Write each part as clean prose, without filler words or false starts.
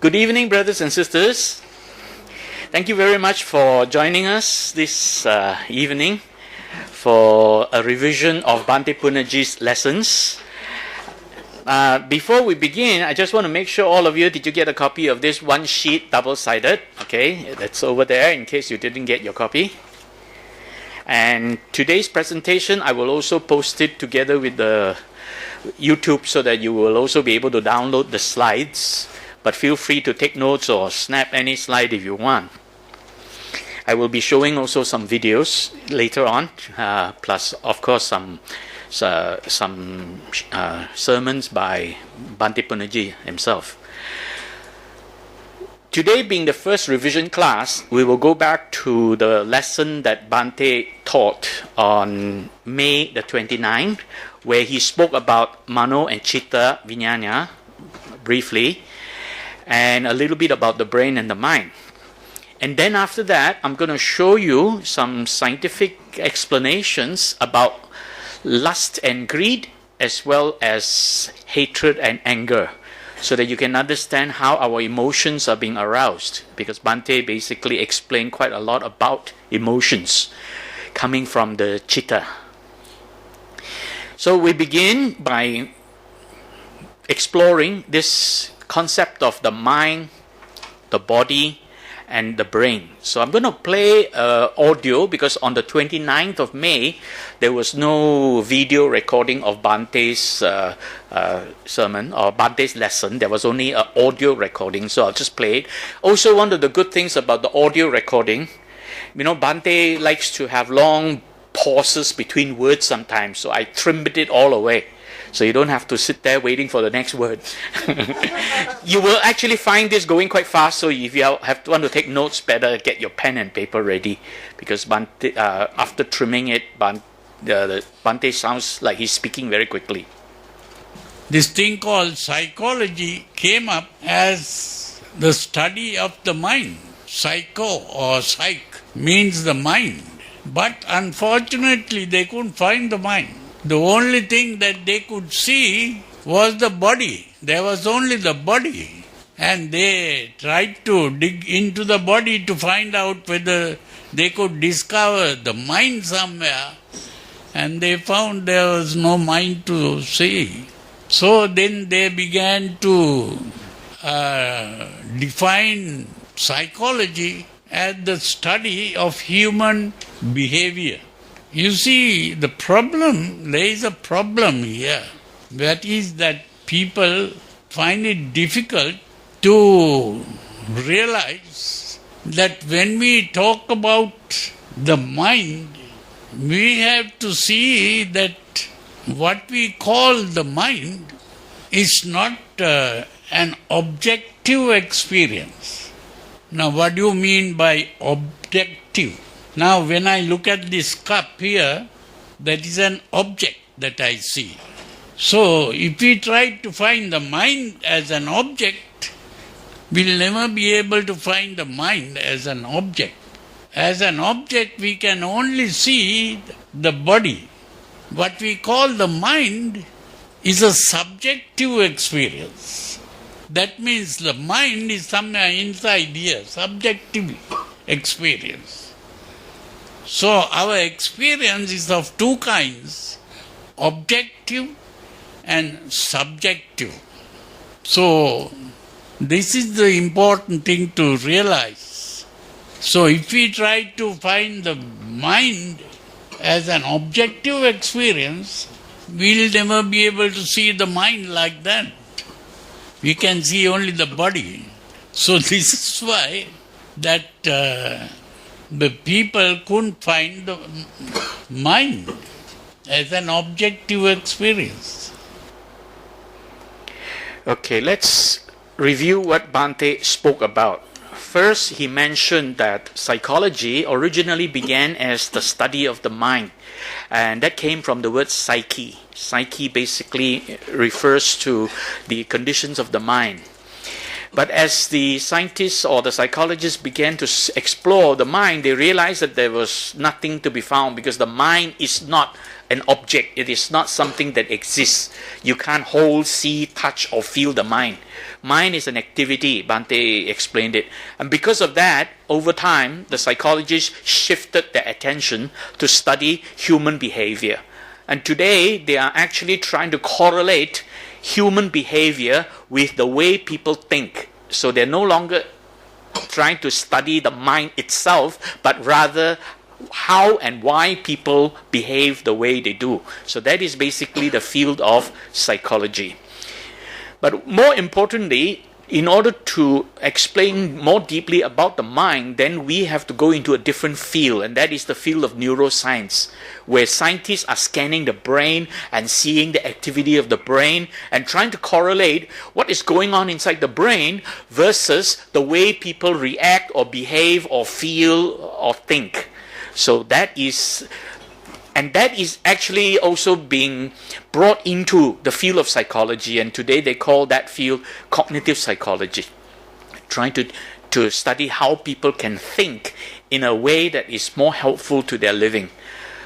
Good evening, brothers and sisters. Thank you very much for joining us this evening for a revision of Bhante Punnaji's lessons. Before we begin, I just want to make sure all of you, did you get a copy of this one sheet, double-sided? Okay, that's over there in case you didn't get your copy. And today's presentation, I will also post it together with the YouTube so that you will also be able to download the slides. But feel free to take notes or snap any slide if you want. I will be showing also some videos later on, plus of course some sermons by Bhante Punnaji himself. Today being the first revision class, we will go back to the lesson that Bhante taught on May the 29th, where he spoke about Mano and Citta Vinnana briefly, and a little bit about the brain and the mind. And then after that, I'm going to show you some scientific explanations about lust and greed, as well as hatred and anger, so that you can understand how our emotions are being aroused. Because Bhante basically explained quite a lot about emotions coming from the Citta. So we begin by exploring this concept of the mind, the body, and the brain. So I'm going to play audio because on the 29th of May, there was no video recording of Bhante's sermon or Bhante's lesson. There was only an audio recording, so I'll just play it. Also, one of the good things about the audio recording, Bhante likes to have long pauses between words sometimes, so I trimmed it all away. So you don't have to sit there waiting for the next word. You will actually find this going quite fast, so if you want to take notes, better get your pen and paper ready. Because Bhante, after trimming it, Bhante sounds like he's speaking very quickly. This thing called psychology came up as the study of the mind. Psycho or psych means the mind. But unfortunately, they couldn't find the mind. The only thing that they could see was the body. There was only the body. And they tried to dig into the body to find out whether they could discover the mind somewhere. And they found there was no mind to see. So then they began to define psychology as the study of human behavior. You see, there is a problem here. That is that people find it difficult to realize that when we talk about the mind, we have to see that what we call the mind is not an objective experience. Now, what do you mean by objective? Now, when I look at this cup here, that is an object that I see. So, if we try to find the mind as an object, we'll never be able to find the mind as an object. As an object, we can only see the body. What we call the mind is a subjective experience. That means the mind is somewhere inside here, subjective experience. So our experience is of two kinds, objective and subjective. So this is the important thing to realize. So if we try to find the mind as an objective experience, we'll never be able to see the mind like that. We can see only the body. So this is why that the people couldn't find the mind as an objective experience. Okay, let's review what Bhante spoke about. First, he mentioned that psychology originally began as the study of the mind, and that came from the word psyche. Psyche basically refers to the conditions of the mind. But as the scientists or the psychologists began to explore the mind, they realized that there was nothing to be found because the mind is not an object. It is not something that exists. You can't hold, see, touch, or feel the mind. Mind is an activity. Bhante explained it. And because of that, over time, the psychologists shifted their attention to study human behavior. And today, they are actually trying to correlate human behavior with the way people think. So they're no longer trying to study the mind itself, but rather how and why people behave the way they do. So that is basically the field of psychology. But more importantly, in order to explain more deeply about the mind, then we have to go into a different field, and that is the field of neuroscience, where scientists are scanning the brain and seeing the activity of the brain and trying to correlate what is going on inside the brain versus the way people react or behave or feel or think. So that is actually also being brought into the field of psychology, and today they call that field cognitive psychology, trying to study how people can think in a way that is more helpful to their living.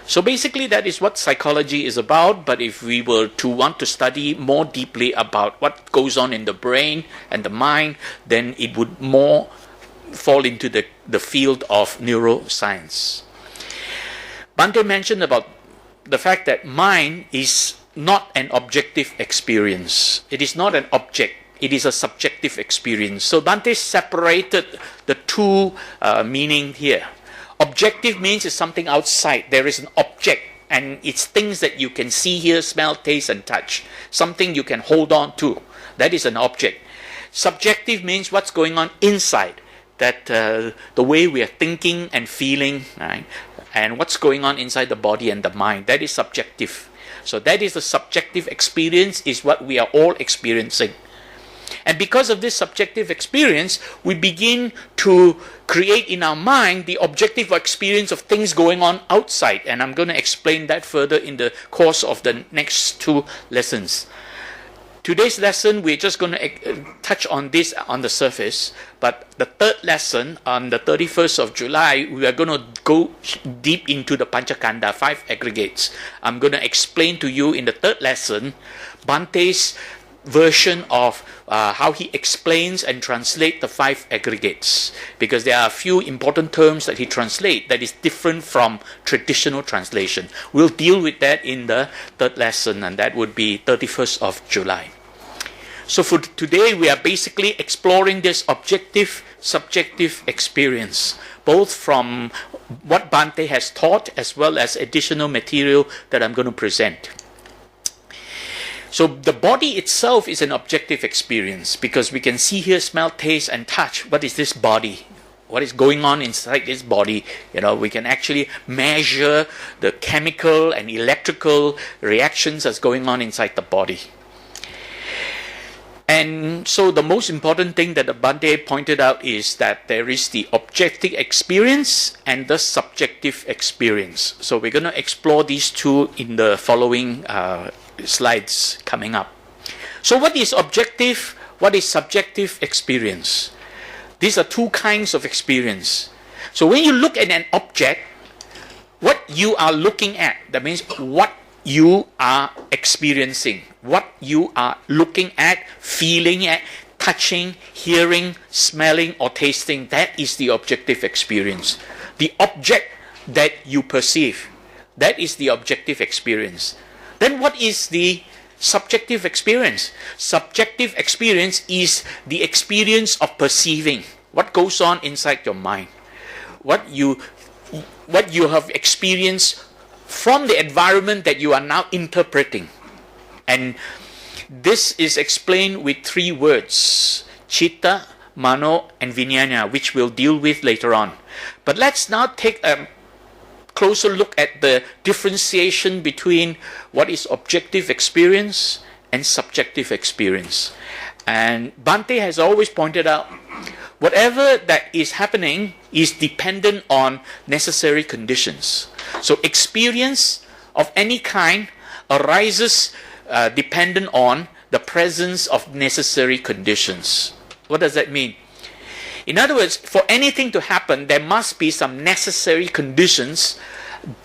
So basically that is what psychology is about, but if we were to want to study more deeply about what goes on in the brain and the mind, then it would more fall into the field of neuroscience. Bhante mentioned about the fact that mind is not an objective experience. It is not an object. It is a subjective experience. So Bhante separated the two meaning here. Objective means it's something outside. There is an object, and it's things that you can see, hear, smell, taste, and touch. Something you can hold on to. That is an object. Subjective means what's going on inside. That the way we are thinking and feeling, right? And what's going on inside the body and the mind. That is subjective. So that is the subjective experience, is what we are all experiencing. And because of this subjective experience, we begin to create in our mind the objective experience of things going on outside. And I'm going to explain that further in the course of the next two lessons. Today's lesson, we're just going to touch on this on the surface, but the third lesson, on the 31st of July, we are going to go deep into the Panchakanda, 5 aggregates. I'm going to explain to you in the third lesson Bhante's version of how he explains and translates the 5 aggregates, because there are a few important terms that he translates that is different from traditional translation. We'll deal with that in the third lesson, and that would be 31st of July. So for today, we are basically exploring this objective, subjective experience, both from what Bhante has taught as well as additional material that I'm going to present. So the body itself is an objective experience because we can see, hear, smell, taste, and touch. What is this body? What is going on inside this body? We can actually measure the chemical and electrical reactions that's going on inside the body. And so the most important thing that Bhante pointed out is that there is the objective experience and the subjective experience. So we're going to explore these two in the following slides coming up. So what is objective? What is subjective experience? These are two kinds of experience. So when you look at an object, what you are looking at, that means what you are experiencing, what you are looking at, feeling at, touching, hearing, smelling, or tasting, that is the objective experience. The object that you perceive, that is the objective experience. Then what is the subjective experience? Subjective experience is the experience of perceiving what goes on inside your mind, what you have experienced from the environment that you are now interpreting. And this is explained with 3 words: Citta, Mano, and Vinnana, which we'll deal with later on. But let's now take a closer look at the differentiation between what is objective experience and subjective experience. And Bhante has always pointed out, whatever that is happening is dependent on necessary conditions. So experience of any kind arises dependent on the presence of necessary conditions. What does that mean? In other words, for anything to happen, there must be some necessary conditions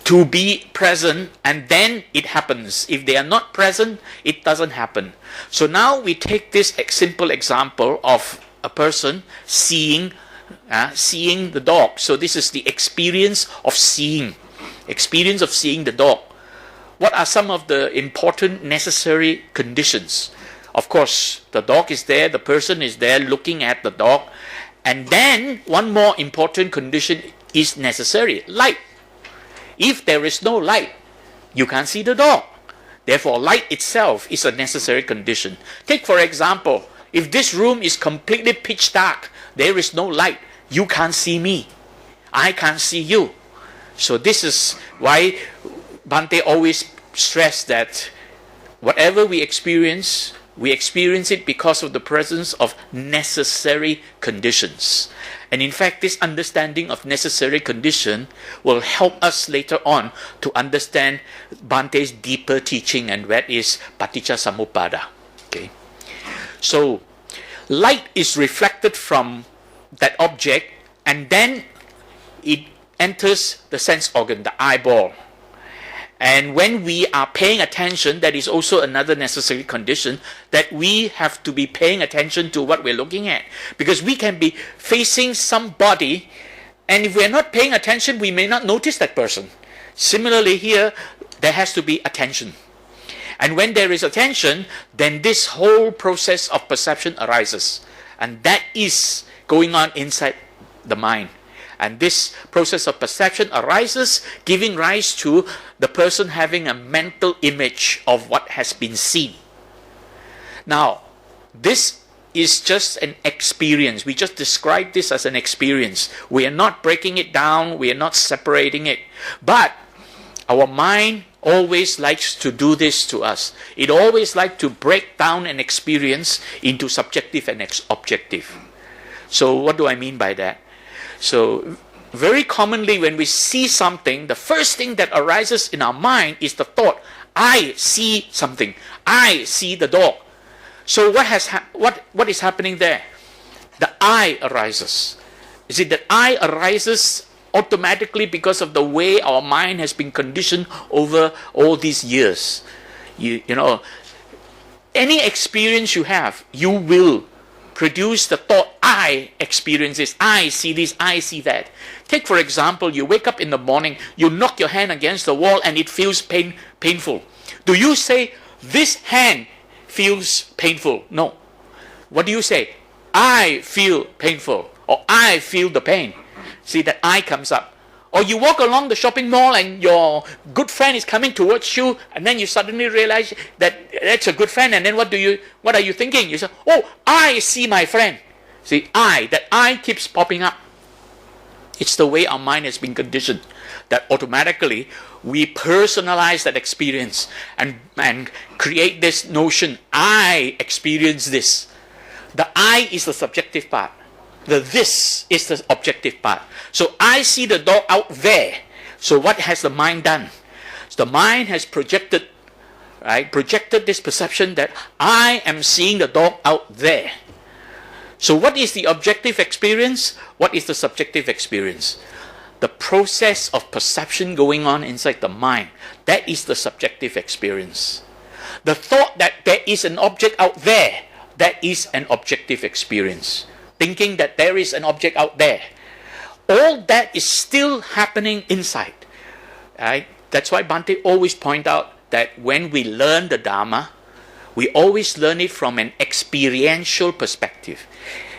to be present, and then it happens. If they are not present, it doesn't happen. So now we take this simple example of a person seeing the dog. So this is the experience of seeing the dog. What are some of the important necessary conditions? Of course, the dog is there, the person is there looking at the dog. And then one more important condition is necessary: light. If there is no light, you can't see the dog. Therefore, light itself is a necessary condition. Take, for example, if this room is completely pitch dark, there is no light, you can't see me. I can't see you. So this is why Bhante always stressed that whatever we experience it because of the presence of necessary conditions. And in fact, this understanding of necessary condition will help us later on to understand Bhante's deeper teaching, and that is Paticca Samuppada. Okay. So, light is reflected from that object, and then it enters the sense organ, the eyeball. And when we are paying attention, that is also another necessary condition, that we have to be paying attention to what we're looking at. Because we can be facing somebody, and if we're not paying attention, we may not notice that person. Similarly here, there has to be attention. And when there is attention, then this whole process of perception arises. And that is going on inside the mind. And this process of perception arises, giving rise to the person having a mental image of what has been seen. Now, this is just an experience. We just describe this as an experience. We are not breaking it down. We are not separating it. But our mind always likes to do this to us. It always likes to break down an experience into subjective and objective. So what do I mean by that? So, very commonly when we see something, the first thing that arises in our mind is the thought, I see something. I see the dog. So what is happening there? The I arises. Is it that I arises automatically because of the way our mind has been conditioned over all these years? You know, any experience you have, you will produce the thought, I experience this, I see this, I see that. Take, for example, you wake up in the morning, you knock your hand against the wall and it feels painful. Do you say, this hand feels painful? No. What do you say? I feel painful, or I feel the pain. See, that I comes up. Or you walk along the shopping mall and your good friend is coming towards you, and then you suddenly realize that that's a good friend, and then what are you thinking? You say, oh, I see my friend. See, that I keeps popping up. It's the way our mind has been conditioned, that automatically we personalize that experience and create this notion, I experience this. The I is the subjective part. The this is the objective part. So I see the dog out there. So what has the mind done? So the mind has projected this perception that I am seeing the dog out there. So what is the objective experience? What is the subjective experience? The process of perception going on inside the mind. That is the subjective experience. The thought that there is an object out there, that is an objective experience. Thinking that there is an object out there. All that is still happening inside. Right? That's why Bhante always point out that when we learn the Dharma, we always learn it from an experiential perspective.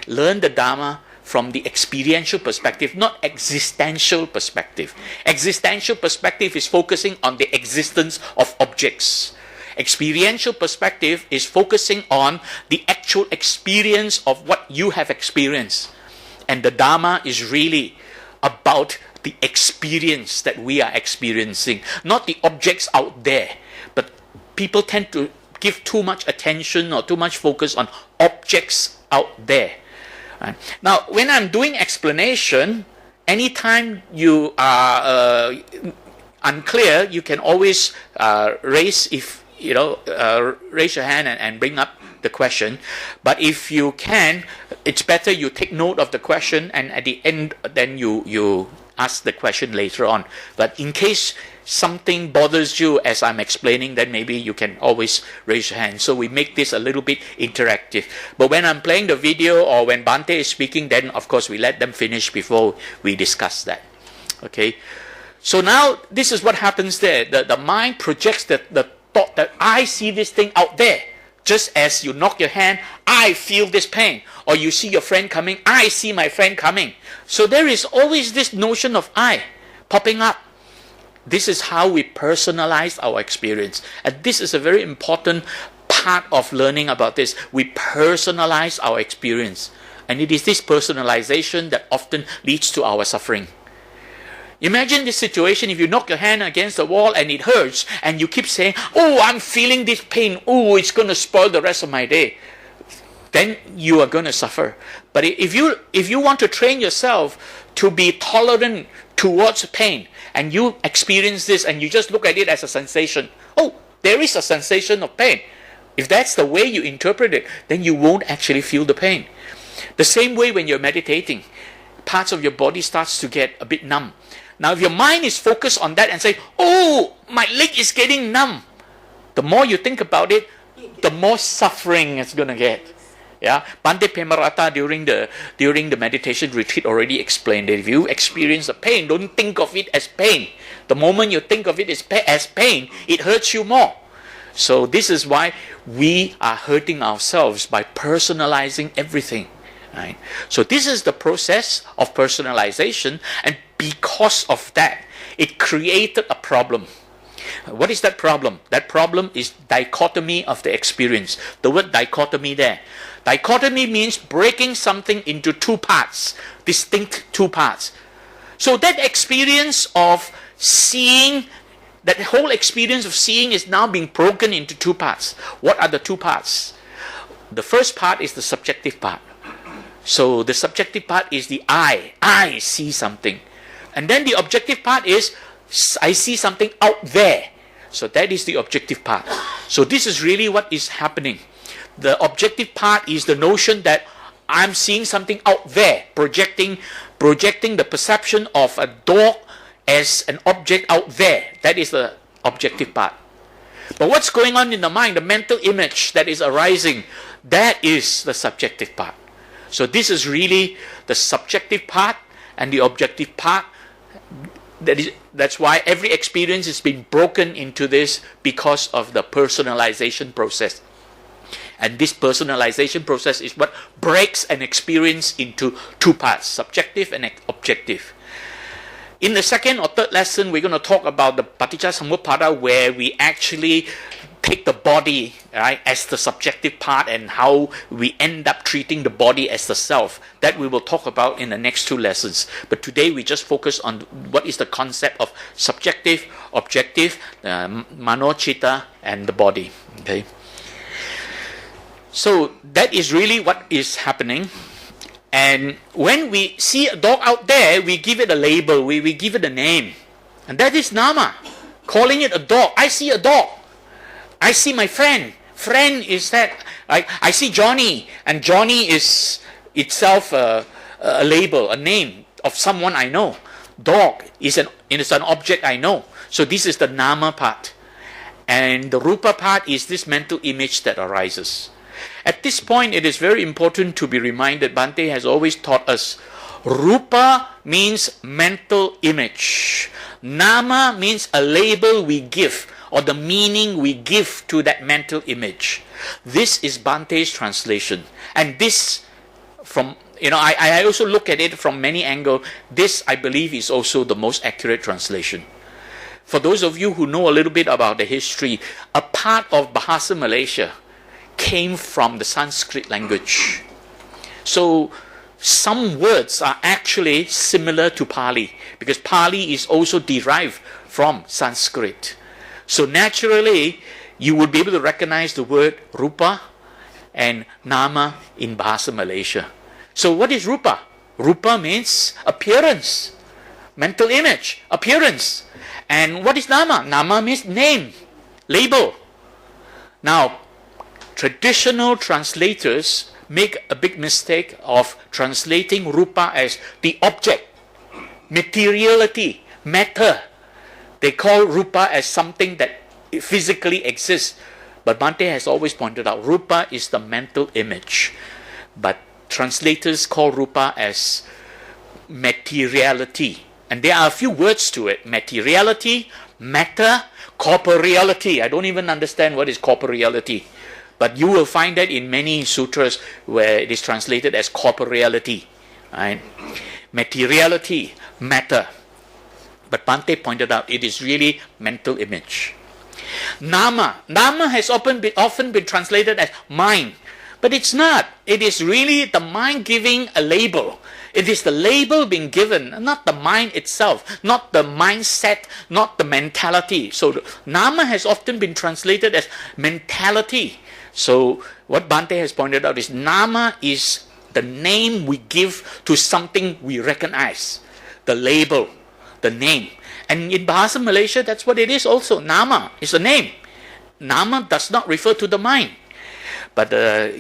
Learn the Dharma from the experiential perspective, not existential perspective. Existential perspective is focusing on the existence of objects. Experiential perspective is focusing on the actual experience of what you have experienced. And the Dharma is really about the experience that we are experiencing, not the objects out there. But people tend to give too much attention or too much focus on objects out there. Right? Now, when I'm doing explanation, anytime you are unclear, you can always raise your hand and bring up the question. But if you can, it's better you take note of the question, and at the end then you ask the question later on. But in case something bothers you as I'm explaining, then maybe you can always raise your hand. So we make this a little bit interactive. But when I'm playing the video or when Bhante is speaking, then of course we let them finish before we discuss that. Okay. So now this is what happens there. The mind projects the thought that I see this thing out there. Just as you knock your hand, I feel this pain. Or you see your friend coming, I see my friend coming. So there is always this notion of I popping up. This is how we personalize our experience. And this is a very important part of learning about this. We personalize our experience. And it is this personalization that often leads to our suffering. Imagine this situation, if you knock your hand against the wall and it hurts, and you keep saying, oh, I'm feeling this pain, oh, it's going to spoil the rest of my day. Then you are going to suffer. But if you want to train yourself to be tolerant towards pain, and you experience this and you just look at it as a sensation, oh, there is a sensation of pain. If that's the way you interpret it, then you won't actually feel the pain. The same way when you're meditating, parts of your body starts to get a bit numb. Now, if your mind is focused on that and say, oh, my leg is getting numb, the more you think about it, the more suffering it's going to get. Yeah, Bhante Pemarata during the meditation retreat already explained that if you experience a pain, don't think of it as pain. The moment you think of it as pain, it hurts you more. So this is why we are hurting ourselves by personalizing everything. Right? So this is the process of personalization, and because of that, it created a problem. What is that problem? That problem is dichotomy of the experience. The word dichotomy there. Dichotomy means breaking something into two parts, distinct two parts. So that experience of seeing, that whole experience of seeing is now being broken into two parts. What are the two parts? The first part is the subjective part. So the subjective part is the I see something. And then the objective part is I see something out there. So that is the objective part. So this is really what is happening. The objective part is the notion that I'm seeing something out there, projecting the perception of a dog as an object out there. That is the objective part. But what's going on in the mind, the mental image that is arising, that is the subjective part. So this is really the subjective part and the objective part. That's why every experience is being broken into this because of the personalization process. And this personalization process is what breaks an experience into two parts, subjective and objective. In the second or third lesson, we're going to talk about the Paticcasamuppada, where we actually take the body, right, as the subjective part, and how we end up treating the body as the self. That we will talk about in the next two lessons. But today we just focus on what is the concept of subjective, objective, mano, citta, and the body. Okay. So that is really what is happening. And when we see a dog out there, we give it a label, we give it a name. And that is nama, calling it a dog. I see a dog. I see my friend. Friend is that. I see Johnny, and Johnny is itself a label, a name of someone I know. Dog is an object I know. So this is the nama part. And the rupa part is this mental image that arises. At this point, it is very important to be reminded, Bhante has always taught us, rupa means mental image. Nama means a label we give, or the meaning we give to that mental image. This is Bhante's translation. And this, I also look at it from many angles. This, I believe, is also the most accurate translation. For those of you who know a little bit about the history, a part of Bahasa Malaysia came from the Sanskrit language. So some words are actually similar to Pali, because Pali is also derived from Sanskrit. So naturally, you would be able to recognize the word rupa and nama in Bahasa Malaysia. So what is rupa? Rupa means appearance, mental image, appearance. And what is nama? Nama means name, label. Now, traditional translators make a big mistake of translating rupa as the object. materiality, matter. They call Rupa as something that physically exists. But Bhante has always pointed out, Rupa is the mental image. But translators call Rupa as materiality. And there are a few words to it. Materiality, matter, corporeality. I don't even understand what is corporeality. But you will find that in many sutras where it is translated as corporeality. Right? Materiality, matter. But Bhante pointed out it is really mental image. Nama. Nama has often been translated as mind. But it's not. It is really the mind giving a label. It is the label being given, not the mind itself, not the mindset, not the mentality. So Nama has often been translated as mentality. So what Bhante has pointed out is Nama is the name we give to something we recognize. The label, the name. And in Bahasa Malaysia, that's what it is also. Nama is a name. Nama does not refer to the mind. But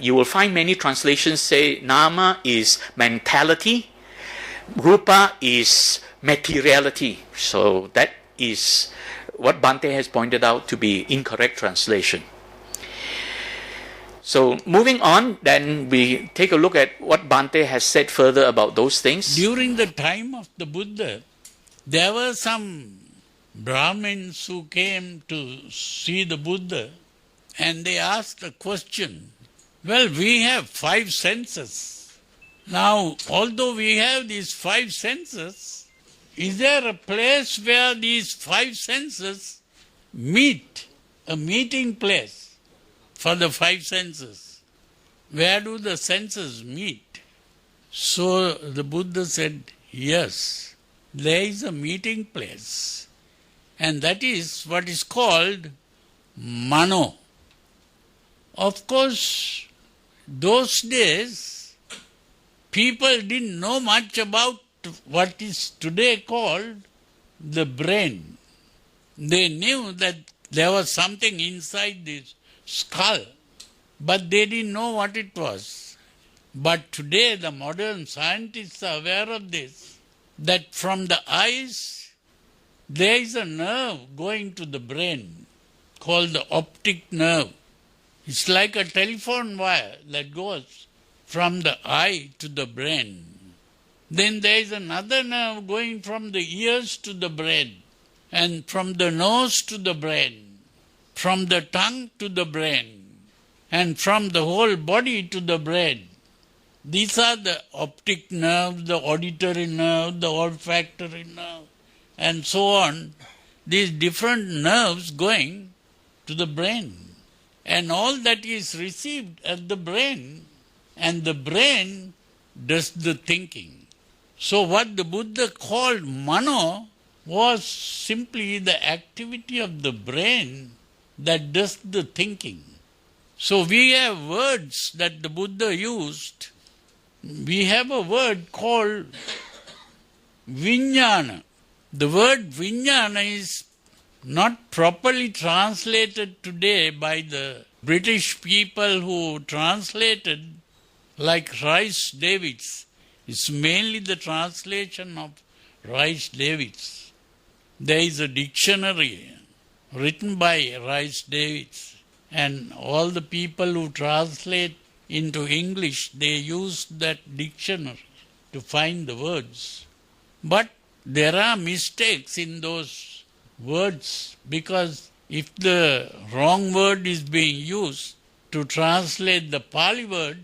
you will find many translations say Nama is mentality, Rupa is materiality. So that is what Bhante has pointed out to be incorrect translation. So moving on, then we take a look at what Bhante has said further about those things. During the time of the Buddha, there were some Brahmins who came to see the Buddha and they asked a question. Well, we have 5 senses. Now, although we have these 5 senses, is there a place where these 5 senses meet? A meeting place for the 5 senses? Where do the senses meet? So the Buddha said, yes, there is a meeting place. And that is what is called Mano. Of course, those days, people didn't know much about what is today called the brain. They knew that there was something inside this skull, but they didn't know what it was. But today, the modern scientists are aware of this, that from the eyes, there is a nerve going to the brain called the optic nerve. It's like a telephone wire that goes from the eye to the brain. Then there is another nerve going from the ears to the brain, and from the nose to the brain, from the tongue to the brain, and from the whole body to the brain. These are the optic nerve, the auditory nerve, the olfactory nerve, and so on. These different nerves going to the brain. And all that is received at the brain, and the brain does the thinking. So what the Buddha called Mano was simply the activity of the brain that does the thinking. So we have words that the Buddha used. We have a word called Vinnana. The word Vinnana is not properly translated today by the British people who translated, like Rice Davids. It's mainly the translation of Rice Davids. There is a dictionary written by Rice Davids, and all the people who translate into English, they use that dictionary to find the words. But there are mistakes in those words, because if the wrong word is being used to translate the Pali word,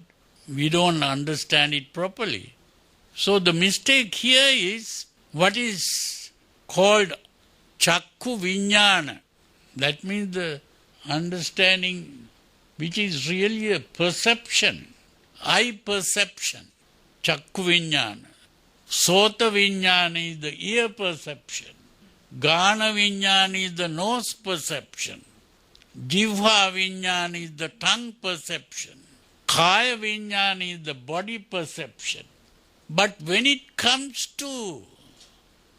we don't understand it properly. So the mistake here is what is called Chakku Vinnana. That means the understanding which is really a perception, eye perception, Chakku Vinnana. Sota Vinnana is the ear perception. Gana Vinnana is the nose perception. Jivha Vinnana is the tongue perception. Kaya Vinnana is the body perception. But when it comes to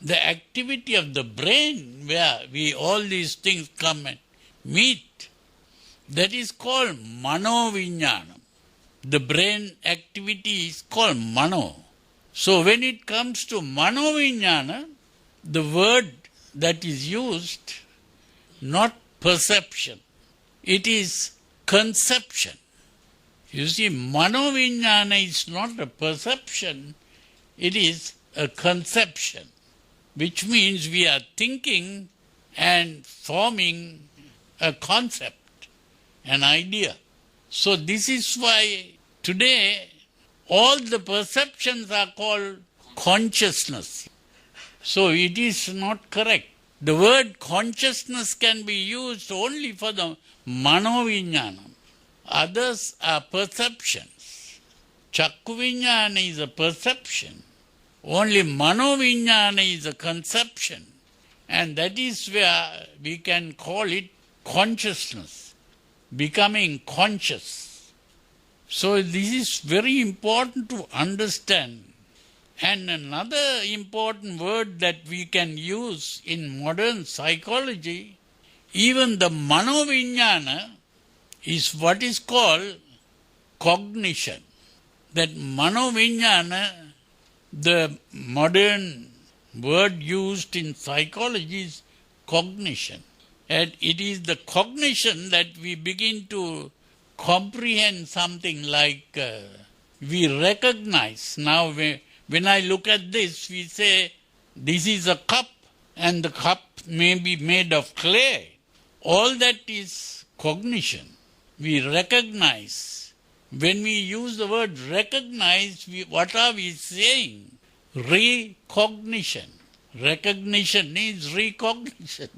the activity of the brain, where all these things come and meet, that is called Mano-vinnana. The brain activity is called Mano. So when it comes to Mano-vinnana, the word that is used, not perception, it is conception. You see, Mano-vinnana is not a perception, it is a conception, which means we are thinking and forming a concept, an idea. So this is why today all the perceptions are called consciousness. So it is not correct. The word consciousness can be used only for the Mano-vinnana. Others are perceptions. Chakku-vinnana is a perception. Only Mano-vinnana is a conception. And that is where we can call it consciousness, becoming conscious. So this is very important to understand. And another important word that we can use in modern psychology, even the Mano-vinnana is what is called cognition. That Mano-vinnana, the modern word used in psychology is cognition. And it is the cognition that we begin to comprehend something like we recognize. Now when I look at this, we say this is a cup and the cup may be made of clay. All that is cognition. We recognize. When we use the word recognize, what are we saying? Recognition. Recognition is recognition.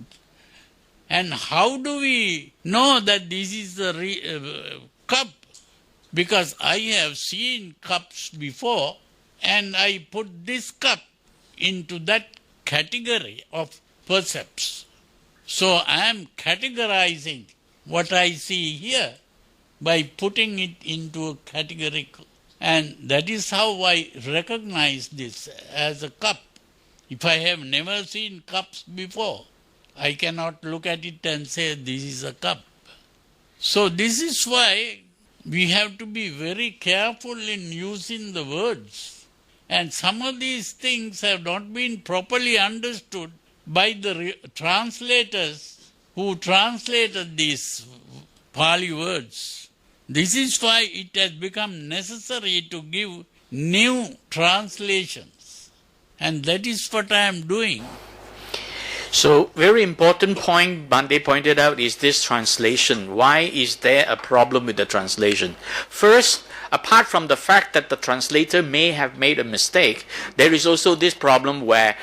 And how do we know that this is the cup? Because I have seen cups before and I put this cup into that category of percepts. So I am categorizing what I see here by putting it into a category. And that is how I recognize this as a cup. If I have never seen cups before, I cannot look at it and say this is a cup. So this is why we have to be very careful in using the words. And some of these things have not been properly understood by the translators who translated these Pali words. This is why it has become necessary to give new translations. And that is what I am doing. So, very important point Bhante pointed out is this translation. Why is there a problem with the translation? First, apart from the fact that the translator may have made a mistake, there is also this problem where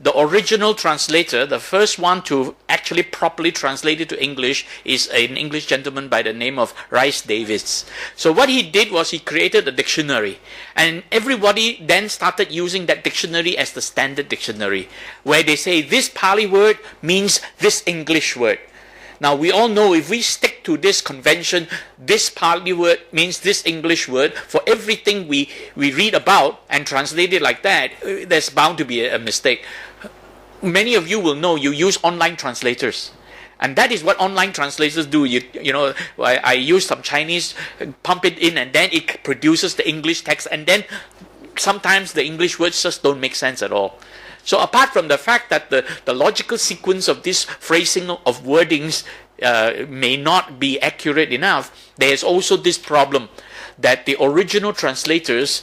the original translator, the first one to actually properly translate it to English, is an English gentleman by the name of Rhys Davids. So what he did was he created a dictionary, and everybody then started using that dictionary as the standard dictionary, where they say this Pali word means this English word. Now we all know if we stick to this convention, this Pali word means this English word, for everything we read about and translate it like that, there's bound to be a mistake. Many of you will know you use online translators. And that is what online translators do. You know, I use some Chinese, pump it in, and then it produces the English text, and then sometimes the English words just don't make sense at all. So apart from the fact that the logical sequence of this phrasing of wordings may not be accurate enough, there is also this problem that the original translators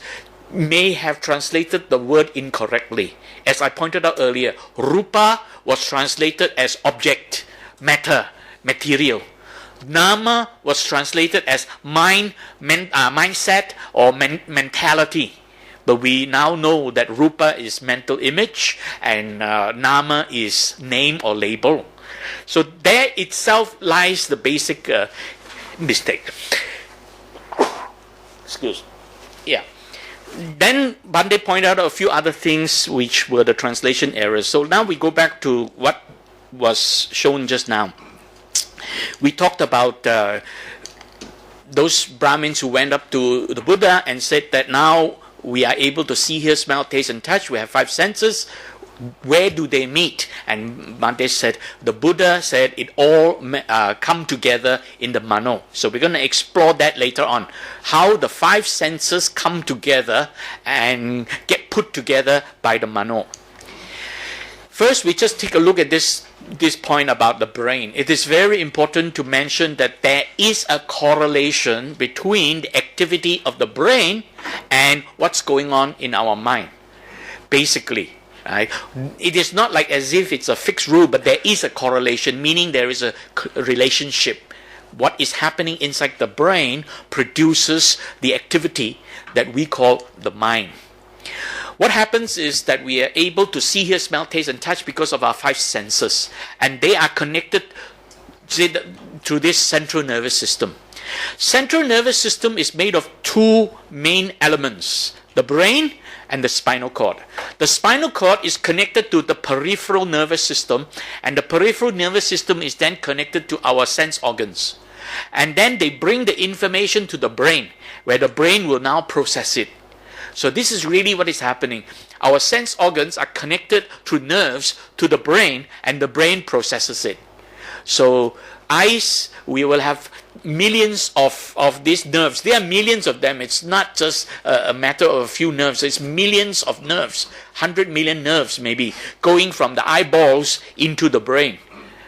may have translated the word incorrectly. As I pointed out earlier, Rupa was translated as object, matter, material. Nama was translated as mind, mindset or mentality. But we now know that Rupa is mental image and Nama is name or label. So there itself lies the basic mistake. Excuse me. Yeah. Then Bhante pointed out a few other things which were the translation errors. So now we go back to what was shown just now. We talked about those Brahmins who went up to the Buddha and said that now we are able to see, hear, smell, taste and touch. We have 5 senses. where do they meet? And Bhante said, the Buddha said it all come together in the Mano. So we're going to explore that later on. How the five senses come together and get put together by the Mano. First, we just take a look at this point about the brain. It is very important to mention that there is a correlation between the activity of the brain and what's going on in our mind. Basically, right? It is not like as if it's a fixed rule, but there is a correlation, meaning there is a relationship. What is happening inside the brain produces the activity that we call the mind. What happens is that we are able to see, hear, smell, taste, and touch because of our five senses. And they are connected through this central nervous system. Central nervous system is made of two main elements, the brain and the spinal cord. The spinal cord is connected to the peripheral nervous system, and the peripheral nervous system is then connected to our sense organs. And then they bring the information to the brain, where the brain will now process it. So this is really what is happening. Our sense organs are connected through nerves to the brain, and the brain processes it. So eyes, we will have millions of these nerves. There are millions of them. It's not just a matter of a few nerves. It's millions of nerves, 100 million nerves maybe, going from the eyeballs into the brain,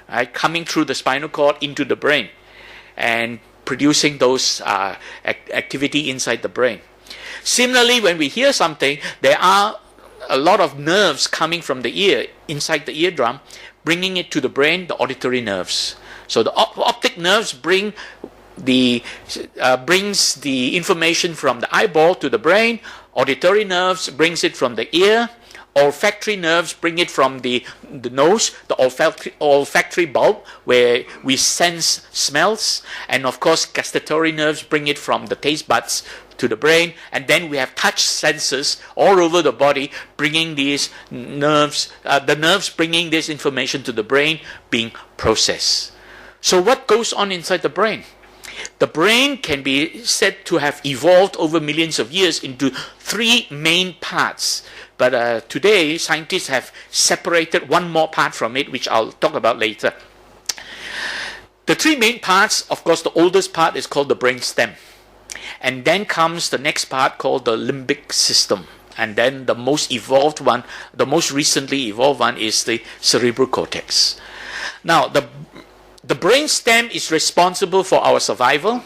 right? Coming through the spinal cord into the brain and producing those activity inside the brain. Similarly, when we hear something, there are a lot of nerves coming from the ear, inside the eardrum, bringing it to the brain, the auditory nerves. So the optic nerves brings the information from the eyeball to the brain. Auditory nerves brings it from the ear. Olfactory nerves bring it from the nose, the olfactory bulb, where we sense smells. And of course, gustatory nerves bring it from the taste buds to the brain. And then we have touch senses all over the body, bringing these nerves, the nerves bringing this information to the brain, being processed. So what goes on inside the brain? The brain can be said to have evolved over millions of years into three main parts. But today, scientists have separated one more part from it, which I'll talk about later. The three main parts, of course, the oldest part is called the brain stem. And then comes the next part called the limbic system. And then the most evolved one, the most recently evolved one, is the cerebral cortex. Now, the brain stem is responsible for our survival.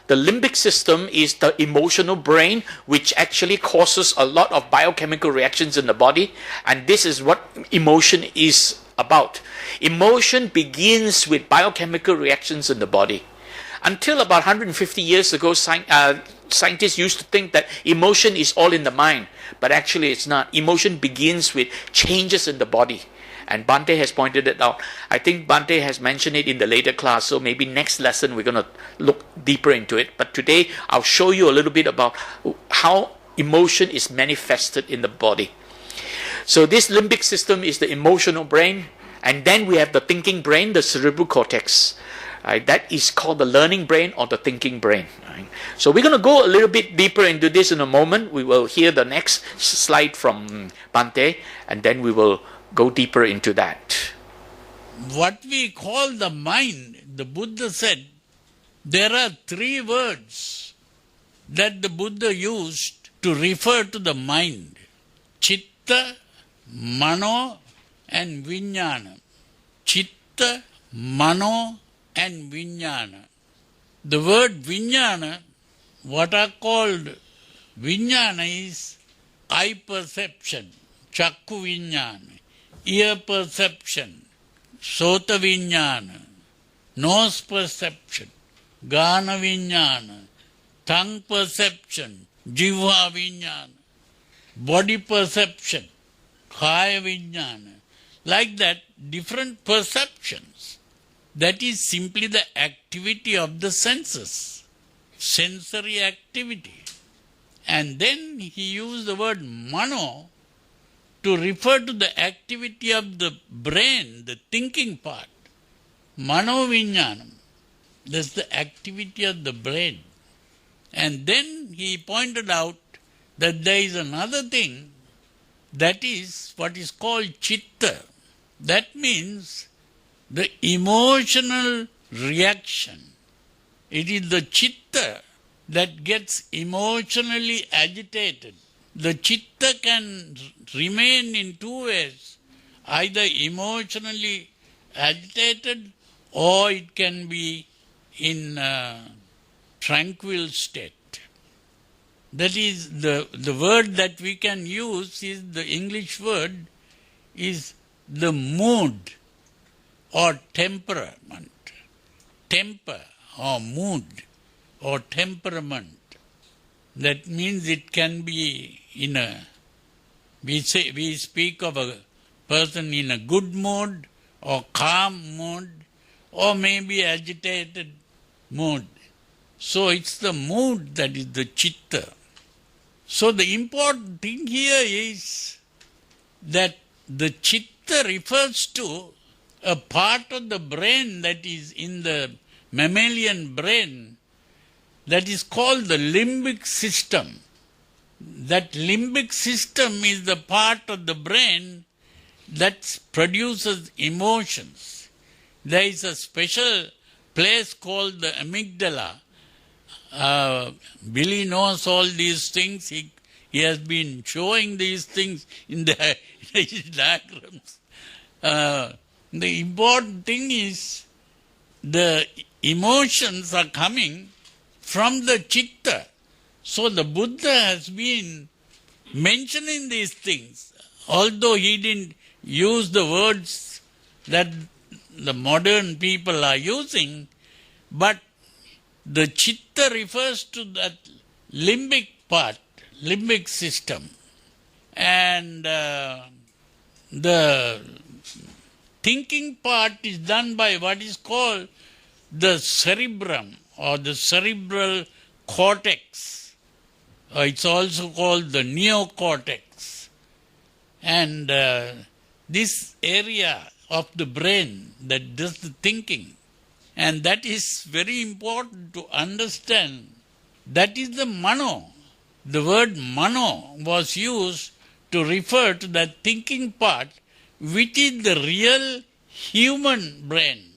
The limbic system is the emotional brain, which actually causes a lot of biochemical reactions in the body. And this is what emotion is about. Emotion begins with biochemical reactions in the body. Until about 150 years ago, scientists used to think that emotion is all in the mind. But actually it's not. Emotion begins with changes in the body. And Bhante has pointed it out. I think Bhante has mentioned it in the later class, so maybe next lesson we're going to look deeper into it. But today I'll show you a little bit about how emotion is manifested in the body. So this limbic system is the emotional brain, and then we have the thinking brain, the cerebral cortex. That is called the learning brain or the thinking brain. So we're going to go a little bit deeper into this in a moment. We will hear the next slide from Bhante, and then we will go deeper into that. What we call the mind, the Buddha said, there are three words that the Buddha used to refer to the mind: Citta, Mano, and Vinnana. Citta, Mano, and Vinnana. The word Vinnana, what are called Vinnana, is eye perception, Chakku Vinnana. Ear perception, Sota Vinnana. Nose perception, Gana Vinnana. Tongue perception, Jivha Vinnana. Body perception, Kaya Vinnana. Like that, different perceptions. That is simply the activity of the senses, sensory activity. And then he used the word Mano to refer to the activity of the brain, the thinking part. Mano-vinnana. That's the activity of the brain. And then he pointed out that there is another thing that is what is called Citta. That means the emotional reaction. It is the Citta that gets emotionally agitated. The Citta can remain in two ways, either emotionally agitated or it can be in a tranquil state. That is, the word that we can use is, the English word is the mood or temperament. Temper or mood or temperament. That means it can be in a, we speak of a person in a good mood or calm mood or maybe agitated mood. So it's the mood that is the Citta. So the important thing here is that the Citta refers to a part of the brain that is in the mammalian brain that is called the limbic system. That limbic system is the part of the brain that produces emotions. There is a special place called the amygdala. Billy knows all these things. He has been showing these things in his diagrams. The important thing is the emotions are coming from the Citta. So the Buddha has been mentioning these things, although he didn't use the words that the modern people are using, but the Citta refers to that limbic part, limbic system. And the thinking part is done by what is called the cerebrum or the cerebral cortex. It's also called the neocortex. And this area of the brain that does the thinking, and that is very important to understand. That is the Mano. The word Mano was used to refer to that thinking part, which is the real human brain.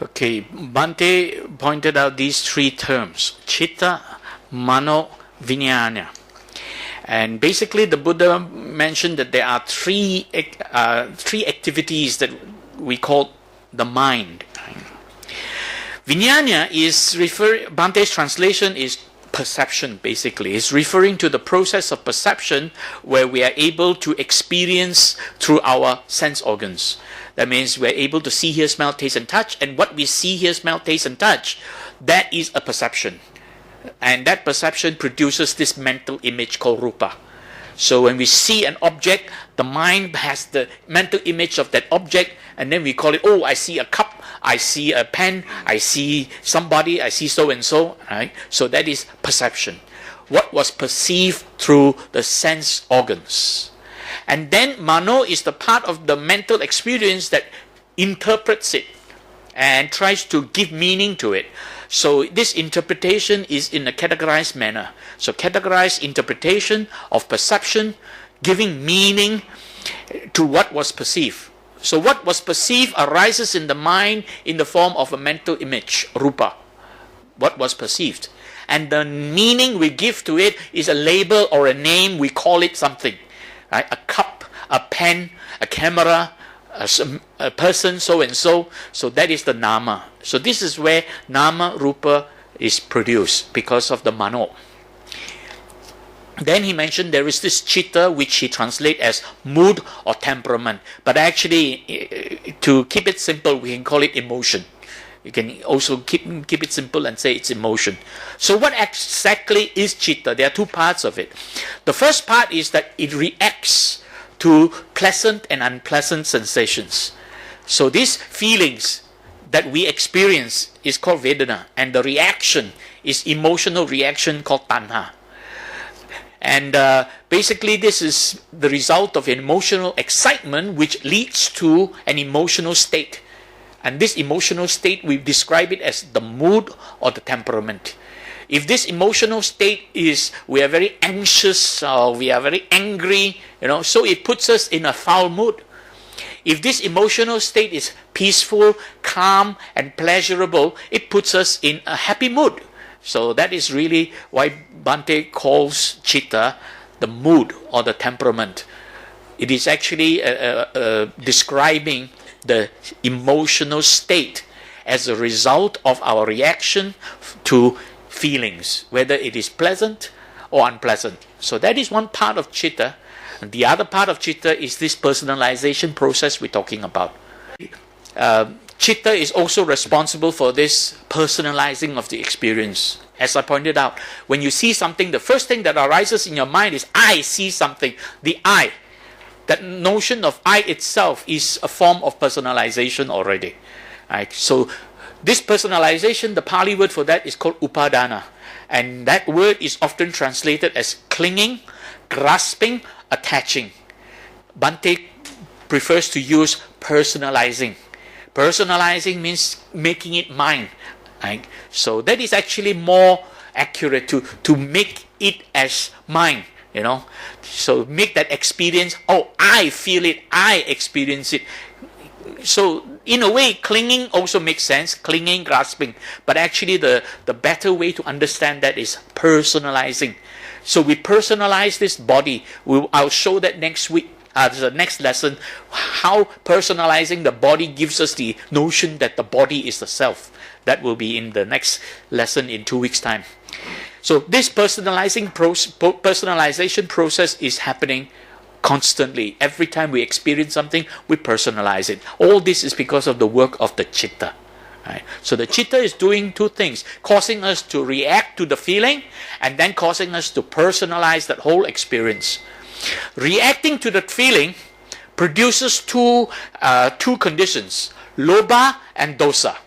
Okay, Bhante pointed out these three terms, Citta, Mano-vinnana. And basically the Buddha mentioned that there are three activities that we call the mind. Vinnana is Bhante's translation is perception, basically. It's referring to the process of perception where we are able to experience through our sense organs. That means we're able to see, hear, smell, taste, and touch. And what we see, hear, smell, taste, and touch, that is a perception. And that perception produces this mental image called Rupa. So when we see an object, the mind has the mental image of that object, and then we call it, oh, I see a cup, I see a pen, I see somebody, I see so-and-so. Right? So that is perception. What was perceived through the sense organs. And then Mano is the part of the mental experience that interprets it and tries to give meaning to it. So this interpretation is in a categorized manner. So categorized interpretation of perception, giving meaning to what was perceived. So what was perceived arises in the mind in the form of a mental image, Rupa. What was perceived. And the meaning we give to it is a label or a name, we call it something. Right? A cup, a pen, a camera, a person, so-and-so. So that is the nama. So this is where nama, rupa is produced because of the mano. Then he mentioned there is this citta, which he translates as mood or temperament. But actually, to keep it simple, we can call it emotion. You can also keep it simple and say it's emotion. So what exactly is citta? There are two parts of it. The first part is that it reacts to pleasant and unpleasant sensations. So these feelings that we experience is called Vedana, and the reaction is emotional reaction called tanha. And basically this is the result of emotional excitement which leads to an emotional state. And this emotional state, we describe it as the mood or the temperament. If this emotional state is we are very anxious or we are very angry, so it puts us in a foul mood. If this emotional state is peaceful, calm, and pleasurable, it puts us in a happy mood. So that is really why Bhante calls Citta the mood or the temperament. It is actually describing the emotional state as a result of our reaction to feelings, whether it is pleasant or unpleasant. So that is one part of Citta. And the other part of Citta is this personalization process we're talking about. Citta is also responsible for this personalizing of the experience. As I pointed out, when you see something, the first thing that arises in your mind is, I see something. The I. That notion of I itself is a form of personalization already. Right? So this personalization, the Pali word for that is called upadana. And that word is often translated as clinging, grasping, attaching. Bhante prefers to use personalizing. Personalizing means making it mine. Right? So that is actually more accurate to make it as mine. So make that experience, I feel it, I experience it. So in a way, clinging also makes sense, clinging, grasping. But actually the better way to understand that is personalizing. So we personalize this body. I'll show that next week, the next lesson, how personalizing the body gives us the notion that the body is the self. That will be in the next lesson in 2 weeks' time. So this personalization process is happening constantly. Every time we experience something, we personalize it. All this is because of the work of the Citta. Right? So the Citta is doing two things, causing us to react to the feeling and then causing us to personalize that whole experience. Reacting to that feeling produces two conditions, Lobha and Dosa.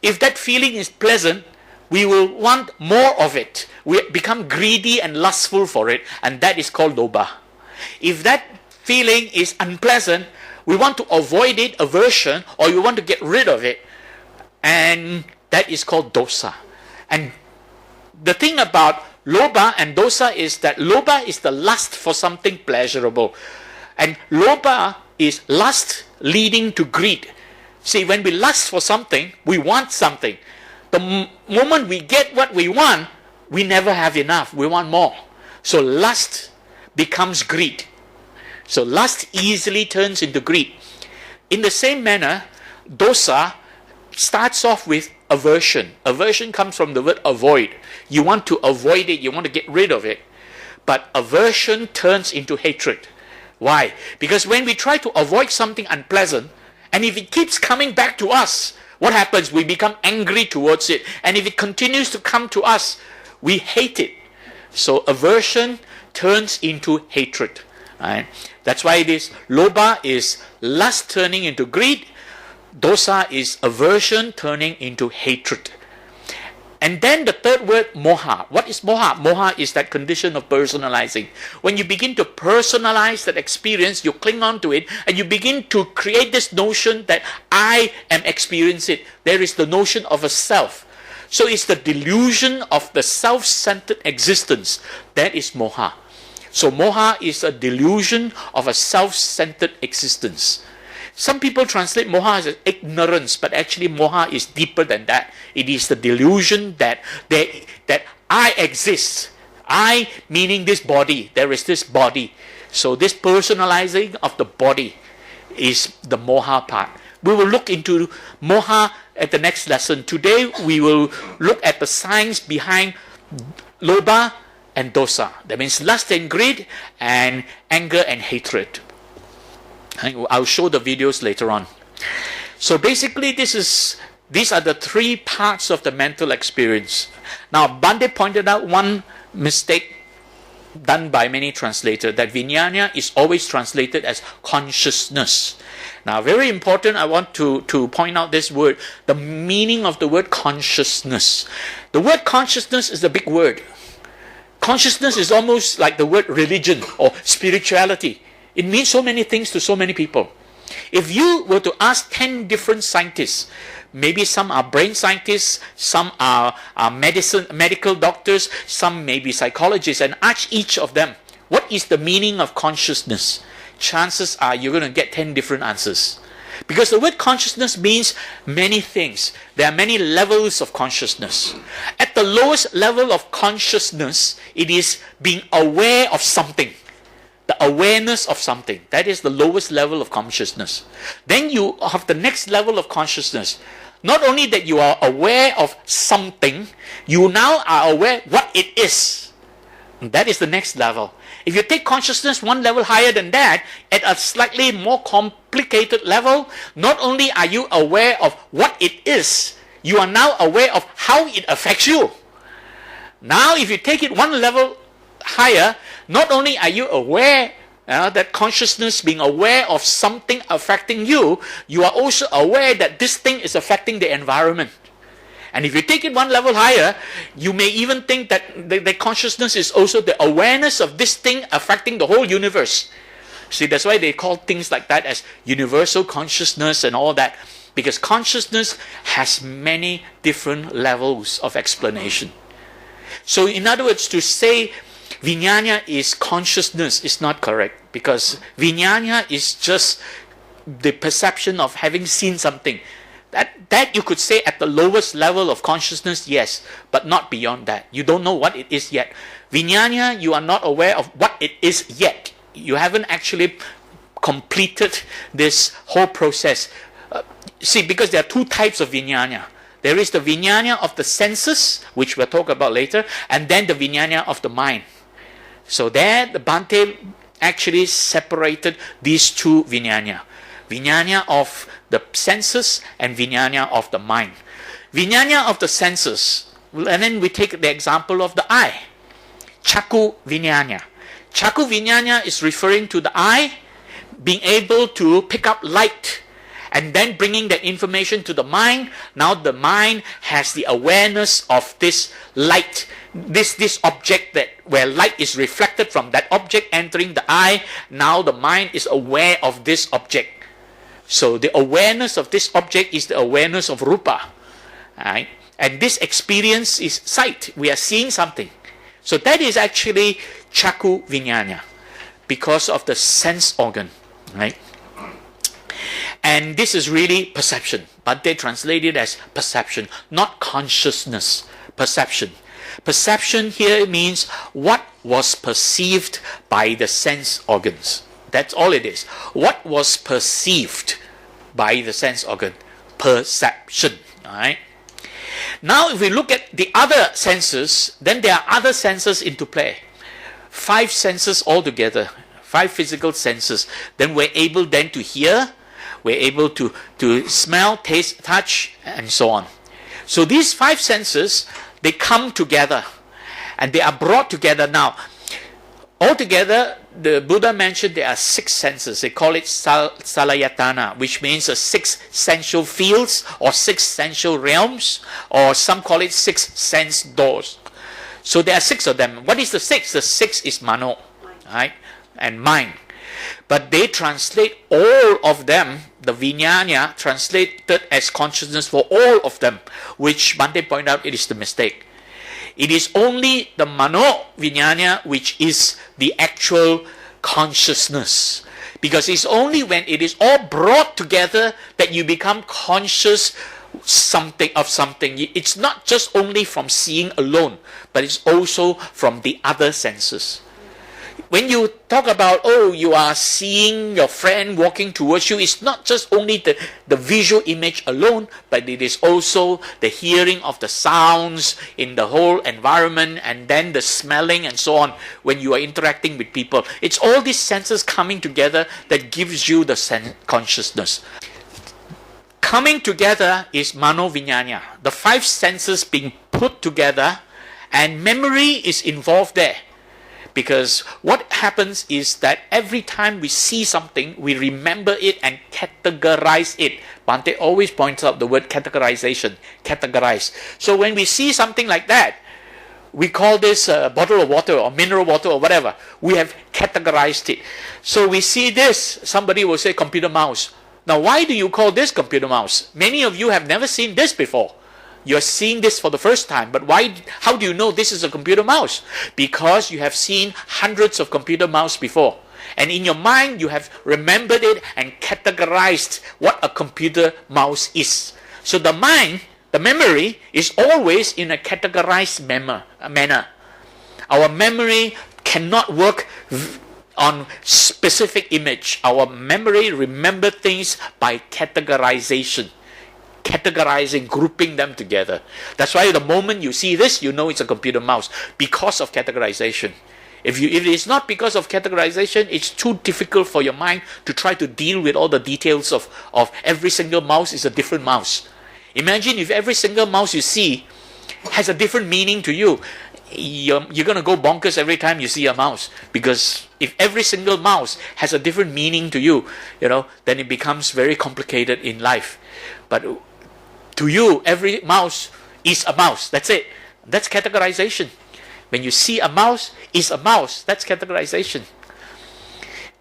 If that feeling is pleasant, we will want more of it. We become greedy and lustful for it, and that is called Lobha. If that feeling is unpleasant, we want to avoid it, aversion, or we want to get rid of it, and that is called Dosa. And the thing about Lobha and Dosa is that Lobha is the lust for something pleasurable, and Lobha is lust leading to greed. See, when we lust for something, we want something. The moment we get what we want, we never have enough. We want more. So lust becomes greed. So lust easily turns into greed. In the same manner, Dosa starts off with aversion. Aversion comes from the word avoid. You want to avoid it. You want to get rid of it. But aversion turns into hatred. Why? Because when we try to avoid something unpleasant, and if it keeps coming back to us, what happens? We become angry towards it. And if it continues to come to us, we hate it. So aversion turns into hatred. Right? That's why it is Lobha is lust turning into greed. Dosa is aversion turning into hatred. And then the third word, moha. What is moha? Moha is that condition of personalizing. When you begin to personalize that experience, you cling on to it, and you begin to create this notion that I am experiencing it. There is the notion of a self. So it's the delusion of the self-centered existence. That is moha. So moha is a delusion of a self-centered existence. Some people translate moha as ignorance, but actually moha is deeper than that. It is the delusion that I exist. I meaning this body. There is this body. So this personalizing of the body is the moha part. We will look into moha at the next lesson. Today we will look at the science behind Lobha and Dosa. That means lust and greed and anger and hatred. I'll show the videos later on. So basically these are the three parts of the mental experience. Now Bhante pointed out one mistake done by many translators, that Vinnana is always translated as consciousness. Now very important, I want to point out this word, the meaning of the word consciousness. The word consciousness is a big word. Consciousness is almost like the word religion or spirituality. It means so many things to so many people. If you were to ask 10 different scientists, maybe some are brain scientists, some are medical doctors, some may be psychologists, and ask each of them, what is the meaning of consciousness? Chances are you're going to get 10 different answers. Because the word consciousness means many things. There are many levels of consciousness. At the lowest level of consciousness, it is being aware of something. The awareness of something. That is the lowest level of consciousness. Then you have the next level of consciousness. Not only that you are aware of something, you now are aware what it is. And that is the next level. If you take consciousness one level higher than that, at a slightly more complicated level, not only are you aware of what it is, you are now aware of how it affects you. Now, if you take it one level higher, not only are you aware that consciousness, being aware of something affecting you, you are also aware that this thing is affecting the environment. And if you take it one level higher, you may even think that the consciousness is also the awareness of this thing affecting the whole universe. See, that's why they call things like that as universal consciousness and all that. Because consciousness has many different levels of explanation. So in other words, to say Vinnana is consciousness is not correct. Because Vinnana is just the perception of having seen something. That you could say at the lowest level of consciousness, yes, but not beyond that. You don't know what it is yet. Vinnana, you are not aware of what it is yet. You haven't actually completed this whole process. See, because there are two types of Vinnana. There is the Vinnana of the senses, which we'll talk about later, and then the Vinnana of the mind. So there, the Bhante actually separated these two Vinnana. Vinnana of the senses and Vinnana of the mind. Vinnana of the senses, and then we take the example of the eye. Chakku Vinnana. Chakku Vinnana is referring to the eye being able to pick up light and then bringing that information to the mind. Now the mind has the awareness of this light, this object that where light is reflected from that object entering the eye. Now the mind is aware of this object. So the awareness of this object is the awareness of Rupa. Right? And this experience is sight. We are seeing something. So that is actually Chakku Vinnana because of the sense organ. Right? And this is really perception. But they translate it as perception, not consciousness. Perception. Perception here means what was perceived by the sense organs. That's all it is. What was perceived by the sense organ? Perception. Alright. Now if we look at the other senses, then there are other senses into play. 5 senses altogether. 5 physical senses. Then we're able then to hear, we're able to smell, taste, touch, and so on. So these 5 senses, they come together. And they are brought together now. Altogether, the Buddha mentioned there are 6 senses. They call it salayatana, which means 6 sensual fields or 6 sensual realms, or some call it 6 sense doors. So there are 6 of them. What is the 6? The 6 is mano, right, and mind. But they translate all of them, the Vinnana translated as consciousness for all of them, which Bhante pointed out it is the mistake. It is only the Mano-vinnana which is the actual consciousness. Because it's only when it is all brought together that you become conscious something. It's not just only from seeing alone, but it's also from the other senses. When you talk about, oh, you are seeing your friend walking towards you, it's not just only the visual image alone, but it is also the hearing of the sounds in the whole environment, and then the smelling and so on when you are interacting with people. It's all these senses coming together that gives you the consciousness. Coming together is Mano-vinnana, the 5 senses being put together, and memory is involved there. Because what happens is that every time we see something, we remember it and categorize it. Bhante always points out the word categorization, categorize. So when we see something like that, we call this a bottle of water or mineral water or whatever. We have categorized it. So we see this, somebody will say computer mouse. Now, why do you call this computer mouse? Many of you have never seen this before. You're seeing this for the first time. But why? How do you know this is a computer mouse? Because you have seen hundreds of computer mouse before. And in your mind, you have remembered it and categorized what a computer mouse is. So the mind, the memory, is always in a categorized manner. Our memory cannot work on specific image. Our memory remembers things by categorization. Categorizing, grouping them together. That's why the moment you see this, you know it's a computer mouse, because of categorization. If it is not because of categorization, it's too difficult for your mind to try to deal with all the details of every single mouse is a different mouse. Imagine if every single mouse you see has a different meaning to you. You're going to go bonkers every time you see a mouse, because if every single mouse has a different meaning to you, then it becomes very complicated in life. But to you, every mouse is a mouse. That's it. That's categorization. When you see a mouse, is a mouse. That's categorization.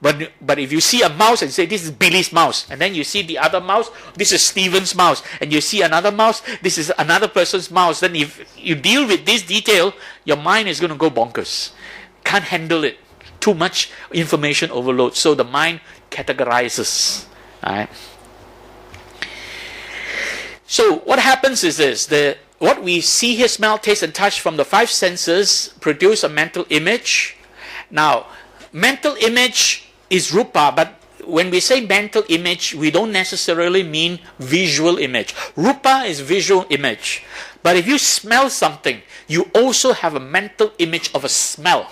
But if you see a mouse and say, this is Billy's mouse, and then you see the other mouse, this is Steven's mouse, and you see another mouse, this is another person's mouse, then if you deal with this detail, your mind is going to go bonkers. Can't handle it. Too much information overload. So the mind categorizes. Right? So what happens is this. What we see, hear, smell, taste, and touch from the five senses produce a mental image. Now, mental image is Rupa, but when we say mental image, we don't necessarily mean visual image. Rupa is visual image. But if you smell something, you also have a mental image of a smell.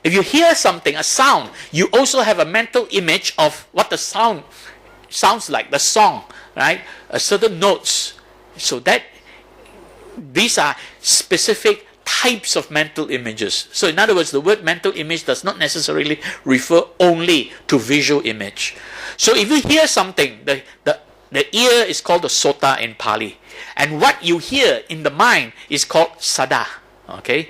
If you hear something, a sound, you also have a mental image of what the sound sounds like, the song, right? Certain notes. So that these are specific types of mental images. So in other words, the word mental image does not necessarily refer only to visual image. So if you hear something, the ear is called the sota in Pali. And what you hear in the mind is called sada. Okay?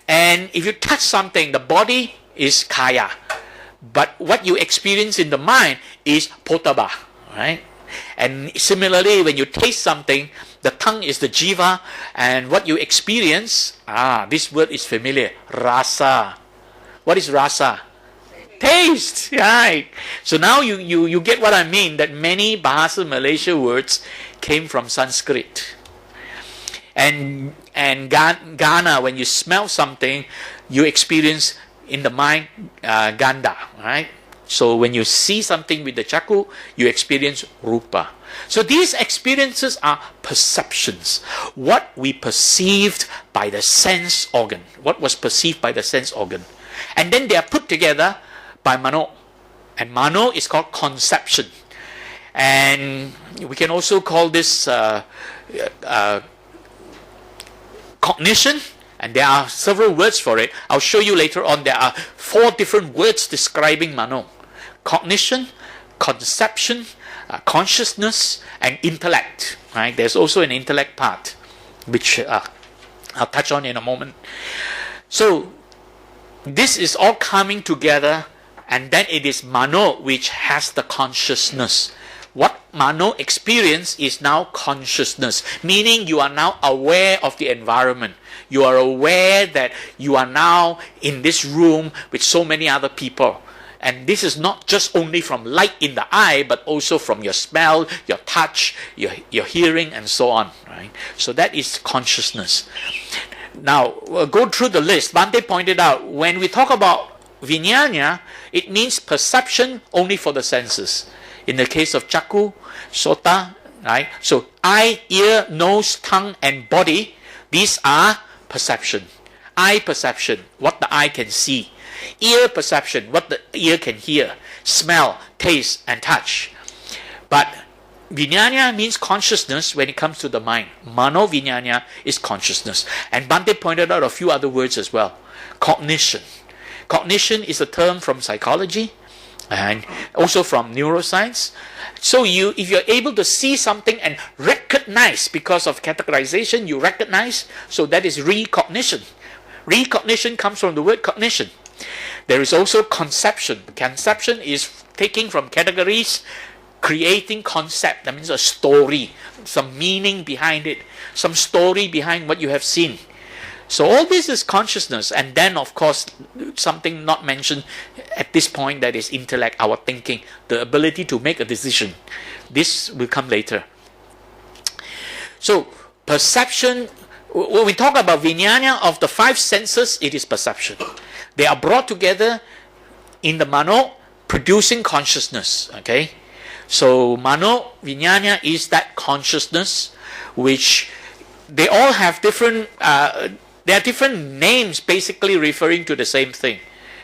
And if you touch something, the body is kaya. But what you experience in the mind is potaba. Right? And similarly, when you taste something, the tongue is the jiva, and what you experience, this word is familiar, rasa. What is rasa? Taste, right? So now you get what I mean, that many Bahasa Malaysia words came from Sanskrit. And Ghana, when you smell something, you experience in the mind ganda, right? So when you see something with the chaku, you experience rupa. So these experiences are perceptions. What we perceived by the sense organ. What was perceived by the sense organ. And then they are put together by Mano. And Mano is called conception. And we can also call this cognition. And there are several words for it. I'll show you later on. There are 4 different words describing Mano. Cognition, conception, consciousness, and intellect. Right? There's also an intellect part, which I'll touch on in a moment. So this is all coming together, and then it is Mano which has the consciousness. What Mano experience is now consciousness, meaning you are now aware of the environment. You are aware that you are now in this room with so many other people. And this is not just only from light in the eye, but also from your smell, your touch, your hearing, and so on. Right? So that is consciousness. Now, we'll go through the list. Bhante pointed out, when we talk about Vinnana, it means perception only for the senses. In the case of chaku, sota, right? So eye, ear, nose, tongue, and body, these are perception. Eye perception, what the eye can see. Ear perception, what the ear can hear. Smell, taste, and touch. But Vinnana means consciousness when it comes to the mind. Mano-vinnana is consciousness. And Bhante pointed out a few other words as well. Cognition. Cognition is a term from psychology and also from neuroscience. So if you're able to see something and recognize, because of categorization, you recognize, so that is recognition. Recognition comes from the word cognition. There is also conception. Conception is taking from categories creating concept. That means a story, some meaning behind it, some story behind what you have seen. So all this is consciousness. And then, of course, something not mentioned at this point, that is intellect, our thinking, the ability to make a decision. This will come later. So perception, when we talk about Vijnana of the five senses, it is perception. They are brought together in the Mano, producing consciousness. Okay, so Mano-vinnana is that consciousness, which they all have different, there are different names basically referring to the same thing.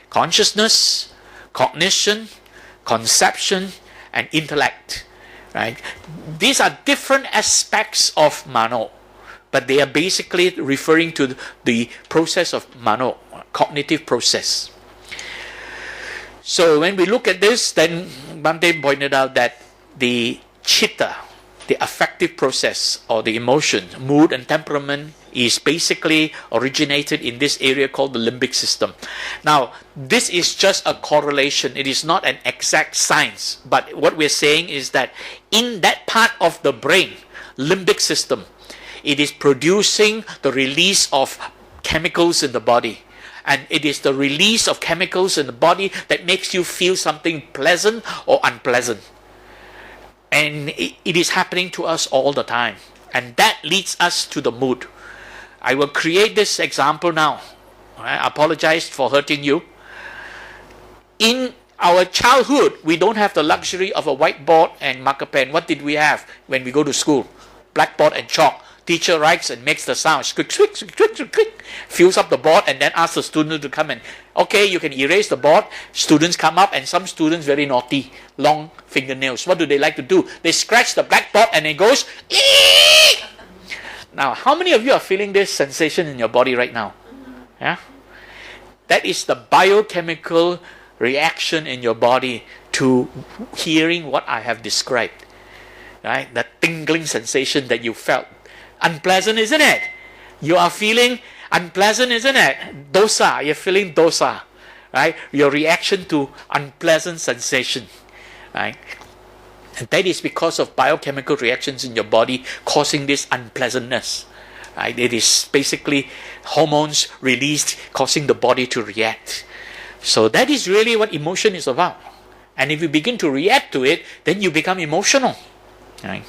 Consciousness, cognition, conception, and intellect. Right? These are different aspects of Mano, but they are basically referring to the process of Mano, cognitive process. So when we look at this, then Bhante pointed out that the Citta, the affective process or the emotion, mood and temperament, is basically originated in this area called the limbic system. Now, this is just a correlation. It is not an exact science. But what we're saying is that in that part of the brain, limbic system, it is producing the release of chemicals in the body. And it is the release of chemicals in the body that makes you feel something pleasant or unpleasant. And it is happening to us all the time. And that leads us to the mood. I will create this example now. I apologize for hurting you. In our childhood, we don't have the luxury of a whiteboard and marker pen. What did we have when we go to school? Blackboard and chalk. Teacher writes and makes the sound, squick, squick, squick, squick, squick, squick, fills up the board, and then asks the student to come and, okay, you can erase the board. Students come up, and some students very naughty, long fingernails. What do they like to do? They scratch the blackboard and it goes, eek! Now, how many of you are feeling this sensation in your body right now? Yeah? That is the biochemical reaction in your body to hearing what I have described. Right? The tingling sensation that you felt. Unpleasant, isn't it? You are feeling unpleasant, isn't it? Dosa, you're feeling dosa, right? Your reaction to unpleasant sensation, right? And that is because of biochemical reactions in your body causing this unpleasantness, right? It is basically hormones released causing the body to react. So that is really what emotion is about. And if you begin to react to it, then you become emotional, right?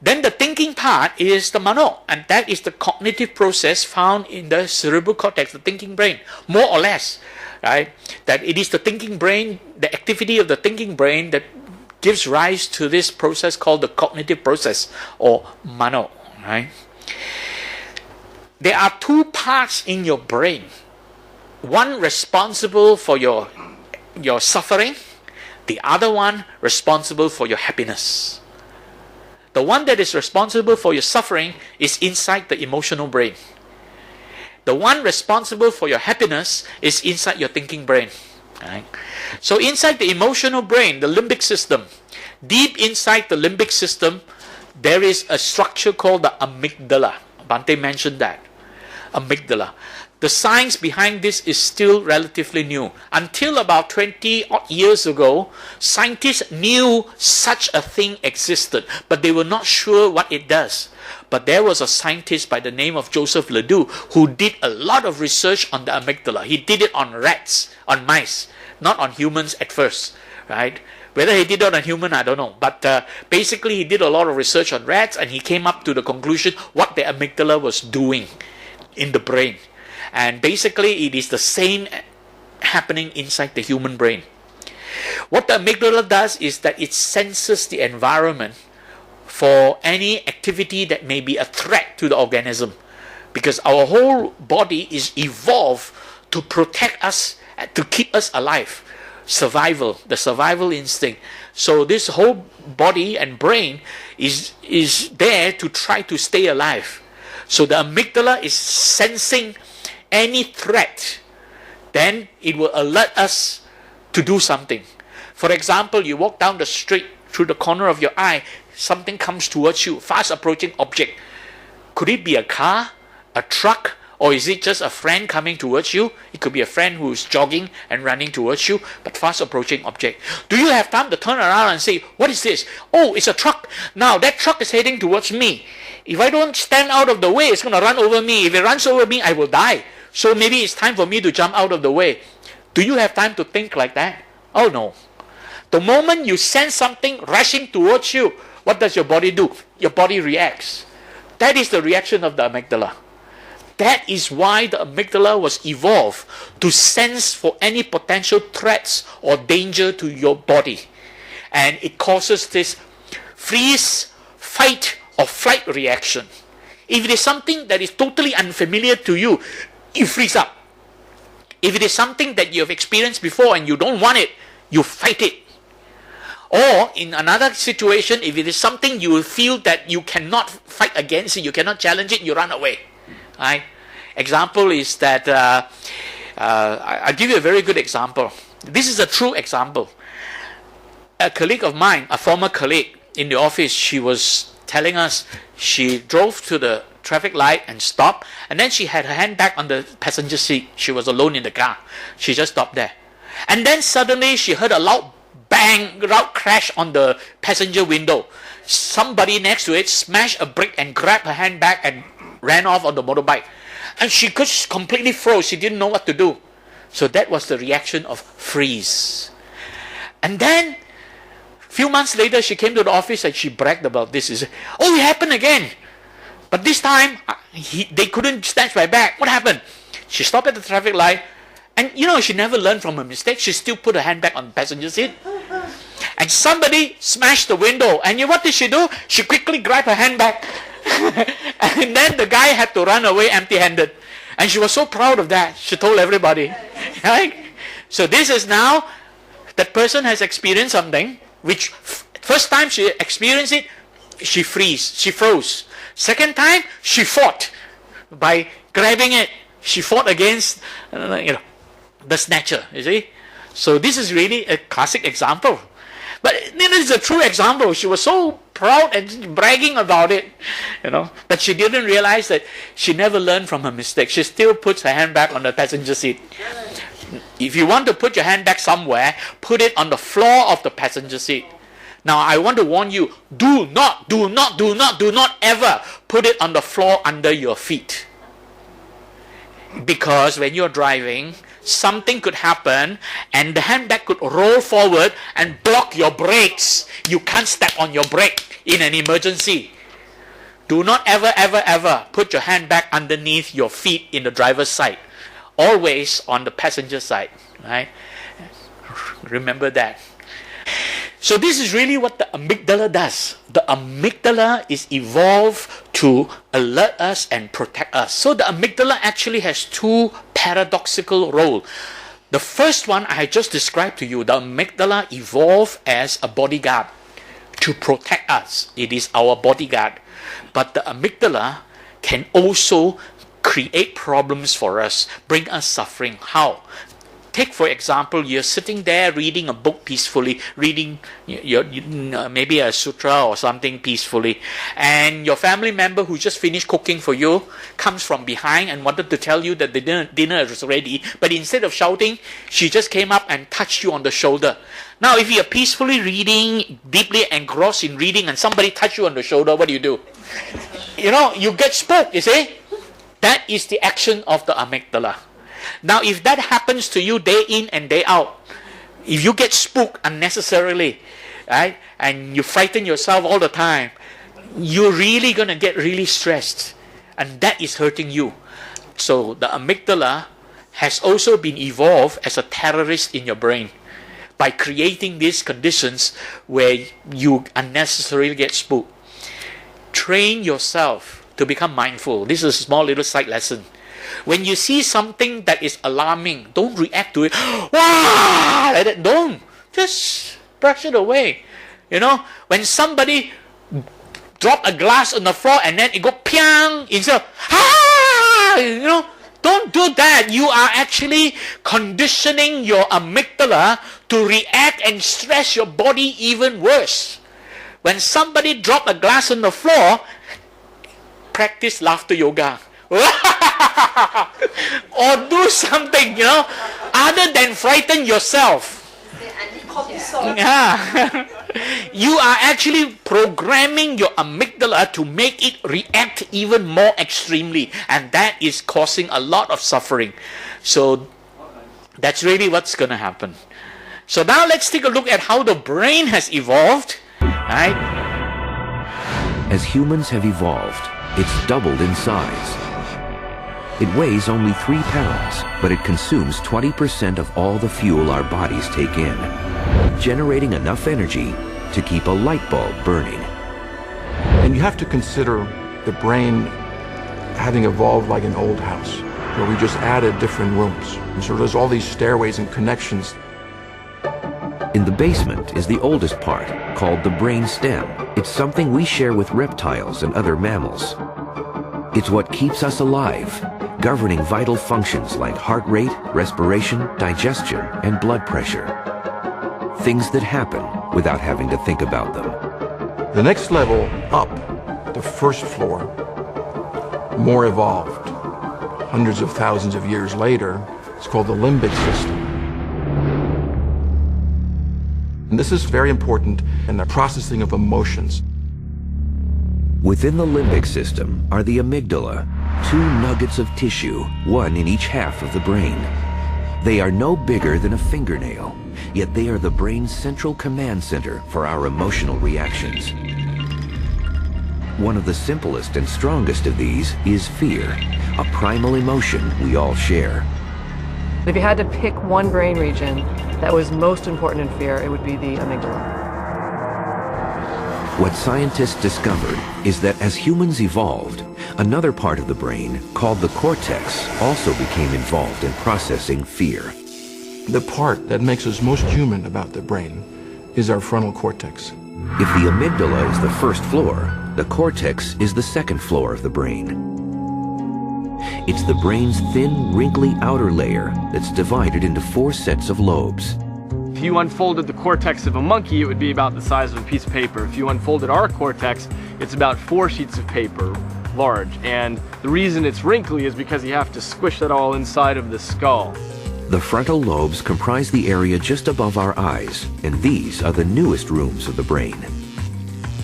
Then the thinking part is the Mano, and that is the cognitive process found in the cerebral cortex, the thinking brain, more or less, right? That it is the thinking brain, the activity of the thinking brain that gives rise to this process called the cognitive process, or Mano, right? There are two parts in your brain. One responsible for your suffering, the other one responsible for your happiness. The one that is responsible for your suffering is inside the emotional brain. The one responsible for your happiness is inside your thinking brain. Right? So inside the emotional brain, the limbic system, deep inside the limbic system, there is a structure called the amygdala. Bhante mentioned that. Amygdala. The science behind this is still relatively new. Until about 20 odd years ago, scientists knew such a thing existed, but they were not sure what it does. But there was a scientist by the name of Joseph Ledoux who did a lot of research on the amygdala. He did it on rats, on mice, not on humans at first, right? Whether he did it on human, I don't know. But basically, he did a lot of research on rats, and he came up to the conclusion what the amygdala was doing in the brain. And basically, it is the same happening inside the human brain. What the amygdala does is that it senses the environment for any activity that may be a threat to the organism. Because our whole body is evolved to protect us, to keep us alive. Survival, the survival instinct. So this whole body and brain is there to try to stay alive. So the amygdala is sensing any threat, then it will alert us to do something. For example, you walk down the street, through the corner of your eye, something comes towards you, fast approaching object. Could it be a car, a truck, Or is it just a friend coming towards you? It could be a friend who's jogging and running towards you, but fast approaching object. Do you have time to turn around and say, what is this? Oh, it's a truck. Now that truck is heading towards me. If I don't stand out of the way, it's going to run over me. If it runs over me, I will die. So maybe it's time for me to jump out of the way. Do you have time to think like that? Oh no. The moment you sense something rushing towards you, what does your body do? Your body reacts. That is the reaction of the amygdala. That is why the amygdala was evolved to sense for any potential threats or danger to your body. And it causes this freeze, fight, or flight reaction. If it is something that is totally unfamiliar to you, you freeze up. If it is something that you have experienced before and you don't want it, you fight it. Or in another situation, if it is something you feel that you cannot fight against it, you cannot challenge it, you run away. Right? Example is that, I'll give you a very good example. This is a true example. A colleague of mine, a former colleague in the office, she was telling us she drove to the traffic light and stopped, and then she had her handbag on the passenger seat. She was alone in the car. She just stopped there. And then suddenly she heard a loud bang, loud crash on the passenger window. Somebody next to it smashed a brick and grabbed her handbag and ran off on the motorbike. And she just completely froze. She didn't know what to do. So that was the reaction of freeze. And then a few months later, she came to the office and she bragged about this. She said, oh, it happened again. But this time, they couldn't snatch my bag. What happened? She stopped at the traffic light. And she never learned from her mistake. She still put her handbag on the passenger seat. And somebody smashed the window. And what did she do? She quickly grabbed her handbag. And then the guy had to run away empty-handed. And she was so proud of that. She told everybody. Right? So this is now, that person has experienced something, which first time she experienced it, she froze. Second time, she fought by grabbing it. She fought against, the snatcher, you see. So this is really a classic example. But this is a true example. She was so proud and bragging about it, that she didn't realize that she never learned from her mistake. She still puts her handbag on the passenger seat. If you want to put your handbag somewhere, put it on the floor of the passenger seat. Now, I want to warn you, do not ever put it on the floor under your feet. Because when you're driving, something could happen and the handbag could roll forward and block your brakes. You can't step on your brake in an emergency. Do not ever put your handbag underneath your feet in the driver's side. Always on the passenger side. Right? Remember that. So this is really what the amygdala does. The amygdala is evolved to alert us and protect us. So the amygdala actually has two paradoxical roles. The first one I just described to you, the amygdala evolved as a bodyguard to protect us. It is our bodyguard. But the amygdala can also create problems for us, bring us suffering. How? Take, for example, you're sitting there reading a book peacefully, reading maybe a sutra or something peacefully, and your family member who just finished cooking for you comes from behind and wanted to tell you that the dinner is ready, but instead of shouting, she just came up and touched you on the shoulder. Now, if you're peacefully reading, deeply engrossed in reading, and somebody touch you on the shoulder, what do? You get spooked, you see? That is the action of the amygdala. Now, if that happens to you day in and day out, if you get spooked unnecessarily, right, and you frighten yourself all the time, you're really going to get really stressed. And that is hurting you. So the amygdala has also been evolved as a terrorist in your brain by creating these conditions where you unnecessarily get spooked. Train yourself to become mindful. This is a small little side lesson. When you see something that is alarming, don't react to it. Wah! Like that. Don't. Just brush it away. When somebody drop a glass on the floor and then it go piang instead of don't do that. You are actually conditioning your amygdala to react and stress your body even worse. When somebody drop a glass on the floor, practice laughter yoga. or do something, other than frighten yourself. Yeah. You are actually programming your amygdala to make it react even more extremely, and that is causing a lot of suffering. So that's really what's going to happen. So now let's take a look at how the brain has evolved, right? As humans have evolved, it's doubled in size. It weighs only 3 pounds, but it consumes 20% of all the fuel our bodies take in, generating enough energy to keep a light bulb burning. And you have to consider the brain having evolved like an old house, where we just added different rooms. And so there's all these stairways and connections. In the basement is the oldest part, called the brain stem. It's something we share with reptiles and other mammals. It's what keeps us alive, governing vital functions like heart rate, respiration, digestion, and blood pressure. Things that happen without having to think about them. The next level up, the first floor, more evolved. Hundreds of thousands of years later, it's called the limbic system. And this is very important in the processing of emotions. Within the limbic system are the amygdala, 2 nuggets of tissue, one in each half of the brain. They are no bigger than a fingernail, yet they are the brain's central command center for our emotional reactions. One of the simplest and strongest of these is fear, a primal emotion we all share. If you had to pick one brain region that was most important in fear, it would be the amygdala. What scientists discovered is that as humans evolved, another part of the brain, called the cortex, also became involved in processing fear. The part that makes us most human about the brain is our frontal cortex. If the amygdala is the first floor, the cortex is the second floor of the brain. It's the brain's thin, wrinkly outer layer that's divided into 4 sets of lobes. If you unfolded the cortex of a monkey, it would be about the size of a piece of paper. If you unfolded our cortex, it's about 4 sheets of paper large. And the reason it's wrinkly is because you have to squish that all inside of the skull. The frontal lobes comprise the area just above our eyes, and these are the newest rooms of the brain.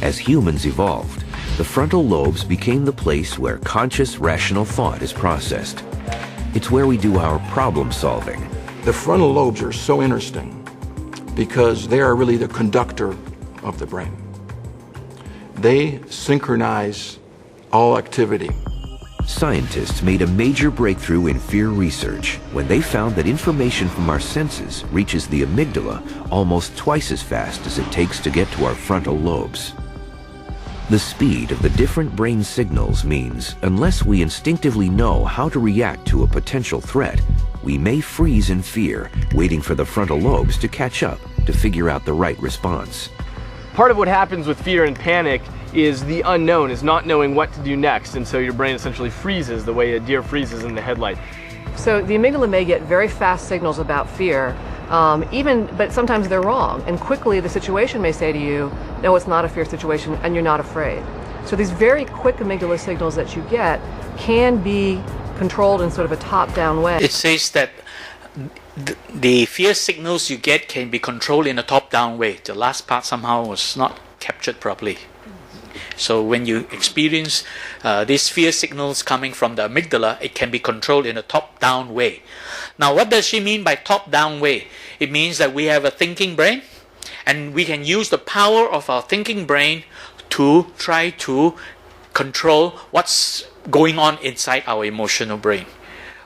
As humans evolved, the frontal lobes became the place where conscious, rational thought is processed. It's where we do our problem solving. The frontal lobes are so interesting because they are really the conductor of the brain. They synchronize all activity. Scientists made a major breakthrough in fear research when they found that information from our senses reaches the amygdala almost twice as fast as it takes to get to our frontal lobes. The speed of the different brain signals means unless we instinctively know how to react to a potential threat, we may freeze in fear, waiting for the frontal lobes to catch up to figure out the right response. Part of what happens with fear and panic is the unknown, is not knowing what to do next, and so your brain essentially freezes the way a deer freezes in the headlight. So the amygdala may get very fast signals about fear, but sometimes they're wrong, and quickly the situation may say to you, no, it's not a fear situation, and you're not afraid. So these very quick amygdala signals that you get can be controlled in sort of a top-down way. It says that the fear signals you get can be controlled in a top-down way. The last part somehow was not captured properly. So when you experience these fear signals coming from the amygdala, it can be controlled in a top-down way. Now, what does she mean by top-down way? It means that we have a thinking brain, and we can use the power of our thinking brain to try to control what's going on inside our emotional brain.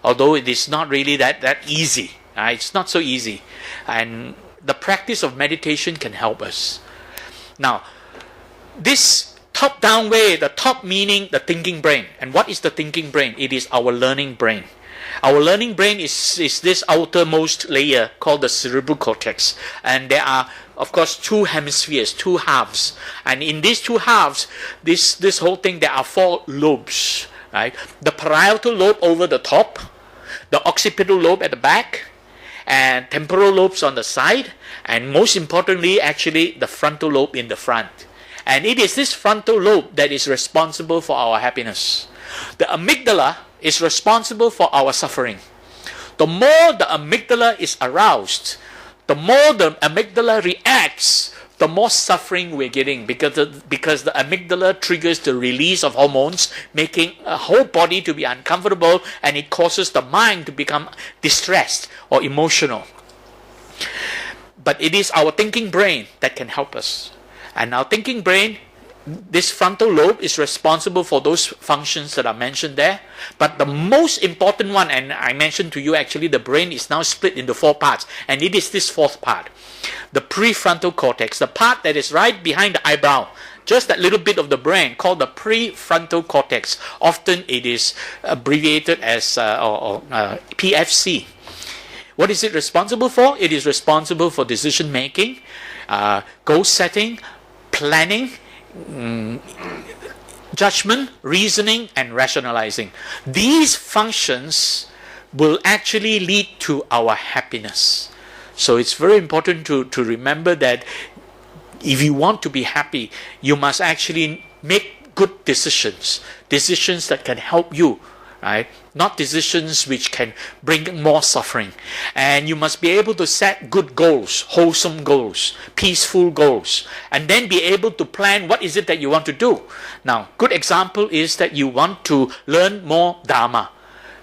Although it is not really that easy. It's not so easy. And the practice of meditation can help us. Now, this top-down way, the top meaning the thinking brain. And what is the thinking brain? It is our learning brain. Our learning brain is this outermost layer called the cerebral cortex. And there are, of course, 2 hemispheres, 2 halves. And in these 2 halves, this whole thing, there are 4 lobes. Right? The parietal lobe over the top, the occipital lobe at the back, and temporal lobes on the side, and most importantly, actually, the frontal lobe in the front. And it is this frontal lobe that is responsible for our happiness. The amygdala is responsible for our suffering. The more the amygdala is aroused, the more the amygdala reacts, the more suffering we're getting, because the amygdala triggers the release of hormones, making a whole body to be uncomfortable, and it causes the mind to become distressed or emotional. But it is our thinking brain that can help us. And our thinking brain, this frontal lobe, is responsible for those functions that are mentioned there. But the most important one, and I mentioned to you actually, the brain is now split into 4 parts, and it is this 4th part. The prefrontal cortex, the part that is right behind the eyebrow, just that little bit of the brain called the prefrontal cortex. Often it is abbreviated as PFC. What is it responsible for? It is responsible for decision making, goal setting, planning, judgment, reasoning, and rationalizing. These functions will actually lead to our happiness. So it's very important to remember that if you want to be happy, you must actually make good decisions that can help you, right? Not decisions which can bring more suffering. And you must be able to set good goals, wholesome goals, peaceful goals, and then be able to plan what is it that you want to do. Now, good example is that you want to learn more Dharma.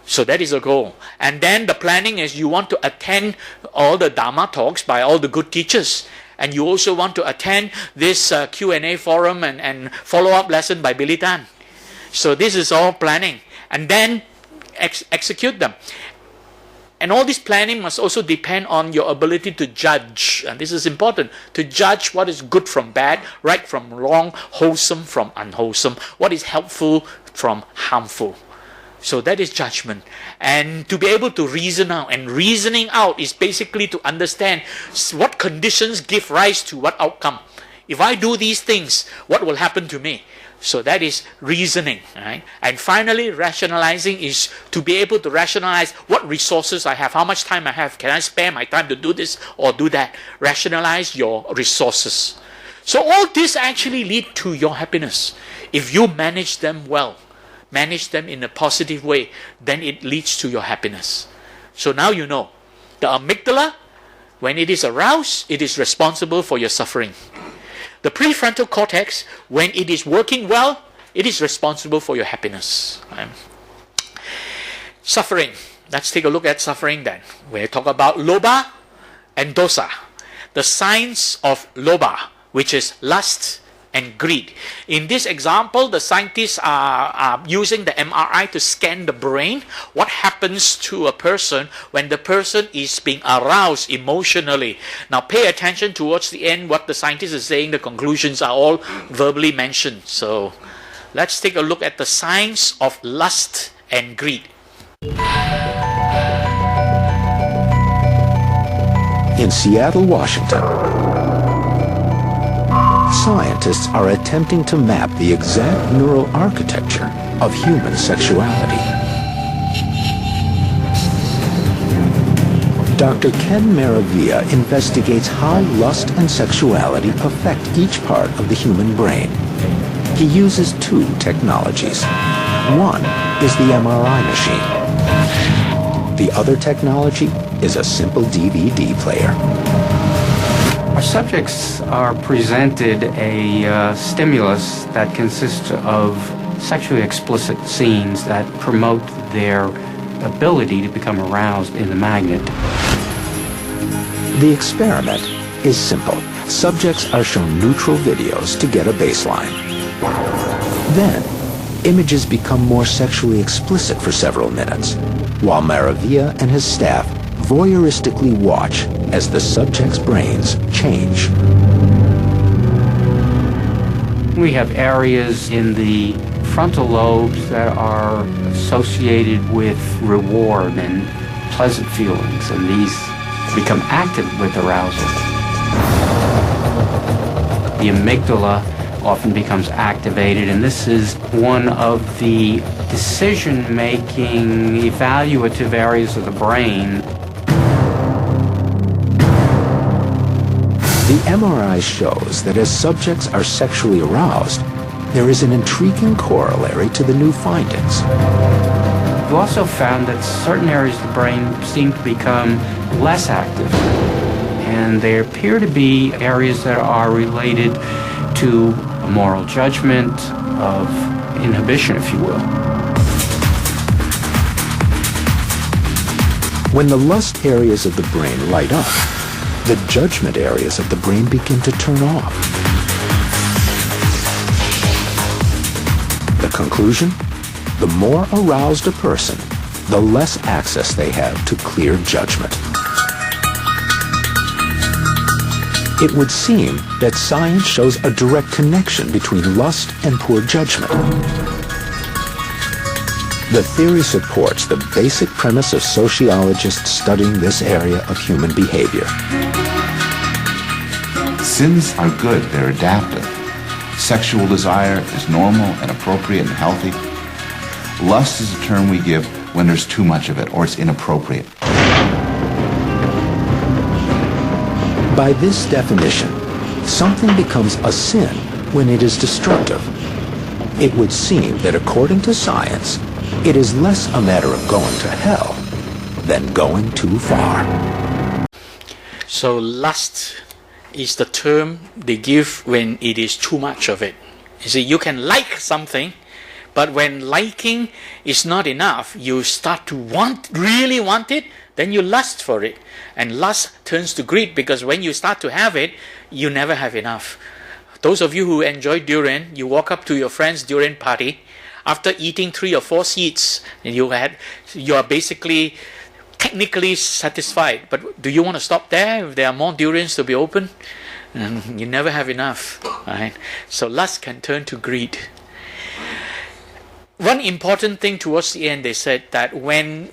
So that is a goal. And then the planning is you want to attend all the Dharma talks by all the good teachers. And you also want to attend this Q&A forum and follow-up lesson by Billy Tan. So this is all planning. And then execute them. And all this planning must also depend on your ability to judge. And this is important. To judge what is good from bad, right from wrong, wholesome from unwholesome, what is helpful from harmful. So that is judgment. And to be able to reason out. And reasoning out is basically to understand what conditions give rise to what outcome. If I do these things, what will happen to me? So that is reasoning. Right? And finally, rationalizing is to be able to rationalize what resources I have, how much time I have. Can I spare my time to do this or do that? Rationalize your resources. So all this actually lead to your happiness. If you manage them well, manage them in a positive way, then it leads to your happiness. So now you know, the amygdala, when it is aroused, it is responsible for your suffering. The prefrontal cortex, when it is working well, it is responsible for your happiness. Suffering. Let's take a look at suffering then. We talk about Lobha and Dosa. The signs of Lobha, which is lust and greed. In this example, the scientists are using the MRI to scan the brain. What happens to a person when the person is being aroused emotionally? Now pay attention towards the end what the scientists are saying. The conclusions are all verbally mentioned. So let's take a look at the signs of lust and greed. In Seattle, Washington, scientists are attempting to map the exact neural architecture of human sexuality. Dr. Ken Maravilla investigates how lust and sexuality affect each part of the human brain. He uses 2 technologies. One is the MRI machine. The other technology is a simple DVD player. Our subjects are presented a stimulus that consists of sexually explicit scenes that promote their ability to become aroused in the magnet. The experiment is simple. Subjects are shown neutral videos to get a baseline. Then, images become more sexually explicit for several minutes, while Maravilla and his staff voyeuristically watch as the subject's brains change. We have areas in the frontal lobes that are associated with reward and pleasant feelings, and these become active with arousal. The amygdala often becomes activated, and this is one of the decision-making, evaluative areas of the brain. The MRI shows that as subjects are sexually aroused, there is an intriguing corollary to the new findings. We also found that certain areas of the brain seem to become less active, and they appear to be areas that are related to moral judgment, of inhibition, if you will. When the lust areas of the brain light up, the judgment areas of the brain begin to turn off. The conclusion? The more aroused a person, the less access they have to clear judgment. It would seem that science shows a direct connection between lust and poor judgment. The theory supports the basic premise of sociologists studying this area of human behavior. Sins are good, they're adaptive. Sexual desire is normal and appropriate and healthy. Lust is a term we give when there's too much of it or it's inappropriate. By this definition, something becomes a sin when it is destructive. It would seem that according to science, it is less a matter of going to hell than going too far. So lust is the term they give when it is too much of it. You see, you can like something, but when liking is not enough, you start to really want it, then you lust for it. And lust turns to greed, because when you start to have it, you never have enough. Those of you who enjoy durian, you walk up to your friend's durian party, after eating 3 or 4 seeds, and you are basically technically satisfied. But do you want to stop there if there are more durians to be opened? You never have enough. Right? So lust can turn to greed. One important thing towards the end, they said that when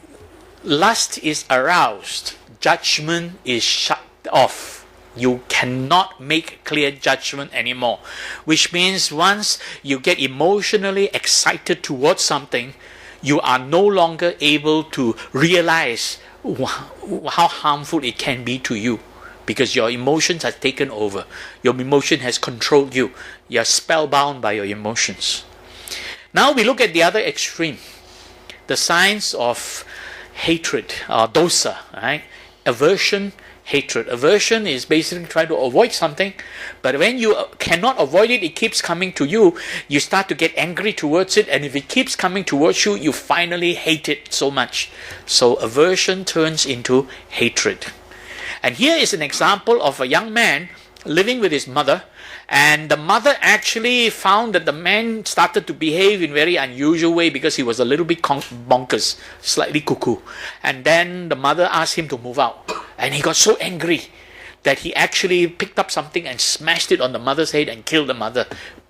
lust is aroused, judgment is shut off. You cannot make clear judgment anymore. Which means once you get emotionally excited towards something, you are no longer able to realize how harmful it can be to you, because your emotions have taken over. Your emotion has controlled you. You are spellbound by your emotions. Now we look at the other extreme, the signs of hatred, or dosa, right? Aversion, hatred. Aversion is basically trying to avoid something, but when you cannot avoid it, it keeps coming to you, you start to get angry towards it, and if it keeps coming towards you, you finally hate it so much. So aversion turns into hatred. And here is an example of a young man living with his mother, and the mother actually found that the man started to behave in a very unusual way because he was a little bit bonkers, slightly cuckoo. And then the mother asked him to move out. And he got so angry that he actually picked up something and smashed it on the mother's head and killed the mother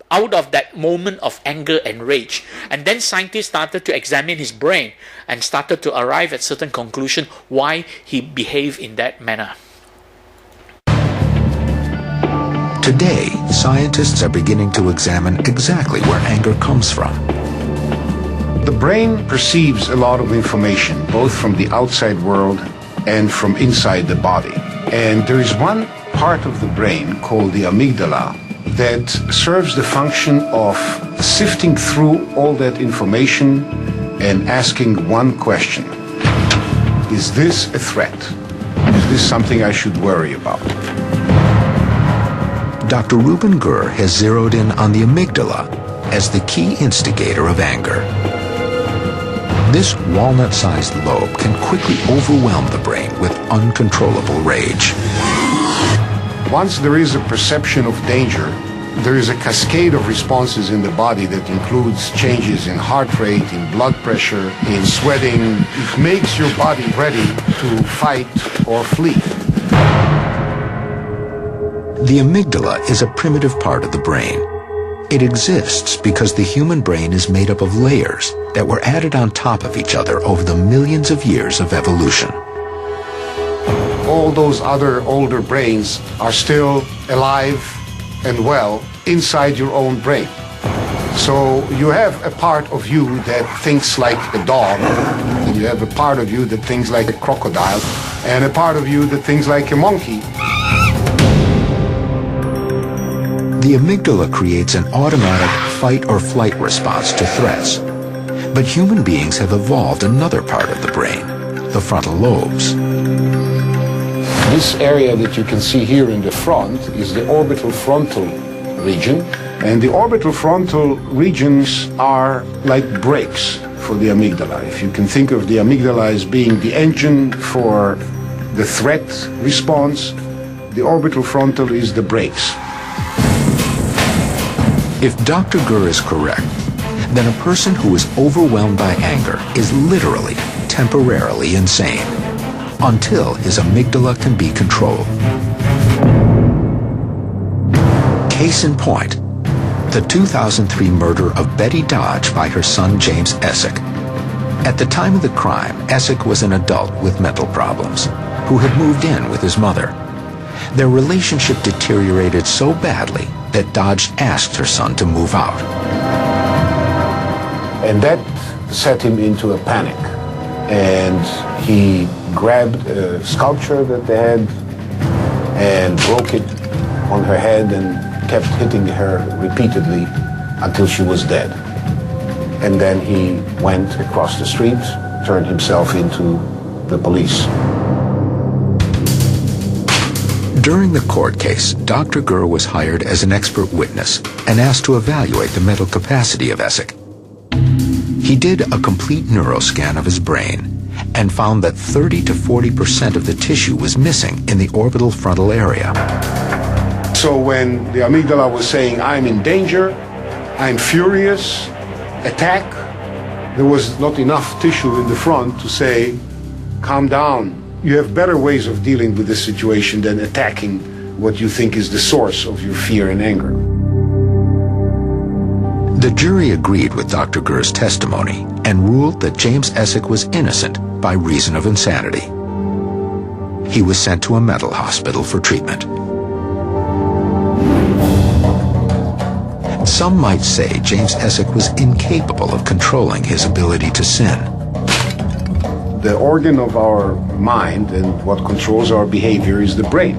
out of that moment of anger and rage. And then scientists started to examine his brain and started to arrive at certain conclusion why he behaved in that manner. Today, scientists are beginning to examine exactly where anger comes from. The brain perceives a lot of information, both from the outside world and from inside the body. And there is one part of the brain called the amygdala that serves the function of sifting through all that information and asking one question. Is this a threat? Is this something I should worry about? Dr. Ruben Gur has zeroed in on the amygdala as the key instigator of anger. This walnut-sized lobe can quickly overwhelm the brain with uncontrollable rage. Once there is a perception of danger, there is a cascade of responses in the body that includes changes in heart rate, in blood pressure, in sweating. It makes your body ready to fight or flee. The amygdala is a primitive part of the brain. It exists because the human brain is made up of layers that were added on top of each other over the millions of years of evolution. All those other older brains are still alive and well inside your own brain. So you have a part of you that thinks like a dog, and you have a part of you that thinks like a crocodile, and a part of you that thinks like a monkey. The amygdala creates an automatic fight or flight response to threats. But human beings have evolved another part of the brain, the frontal lobes. This area that you can see here in the front is the orbital frontal region. And the orbital frontal regions are like brakes for the amygdala. If you can think of the amygdala as being the engine for the threat response, the orbital frontal is the brakes. If Dr. Gurr is correct, then a person who is overwhelmed by anger is literally, temporarily insane, until his amygdala can be controlled. Case in point, the 2003 murder of Betty Dodge by her son James Essick. At the time of the crime, Essick was an adult with mental problems, who had moved in with his mother. Their relationship deteriorated so badly that Dodge asked her son to move out. And that set him into a panic. And he grabbed a sculpture that they had and broke it on her head and kept hitting her repeatedly until she was dead. And then he went across the street, turned himself into the police. During the court case, Dr. Gurr was hired as an expert witness and asked to evaluate the mental capacity of Essick. He did a complete neuroscan of his brain and found that 30 to 40% of the tissue was missing in the orbital frontal area. So when the amygdala was saying, I'm in danger, I'm furious, attack, there was not enough tissue in the front to say, calm down. You have better ways of dealing with this situation than attacking what you think is the source of your fear and anger. The jury agreed with Dr. Gurr's testimony and ruled that James Essick was innocent by reason of insanity. He was sent to a mental hospital for treatment. Some might say James Essick was incapable of controlling his ability to sin. The organ of our mind and what controls our behavior is the brain,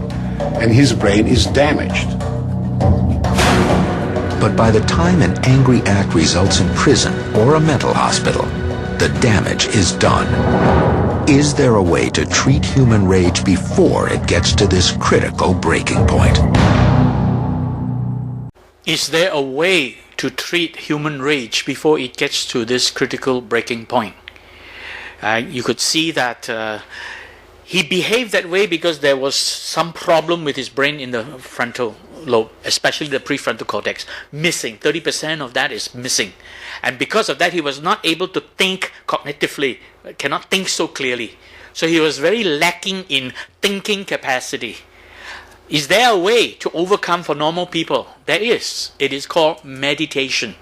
and his brain is damaged. But by the time an angry act results in prison or a mental hospital, the damage is done. Is there a way to treat human rage before it gets to this critical breaking point? Is there a way to treat human rage before it gets to this critical breaking point? You could see that he behaved that way because there was some problem with his brain in the frontal lobe, especially the prefrontal cortex, missing. 30% of that is missing. And because of that, he was not able to think cognitively, cannot think so clearly. So he was very lacking in thinking capacity. Is there a way to overcome for normal people? There is. It is called meditation.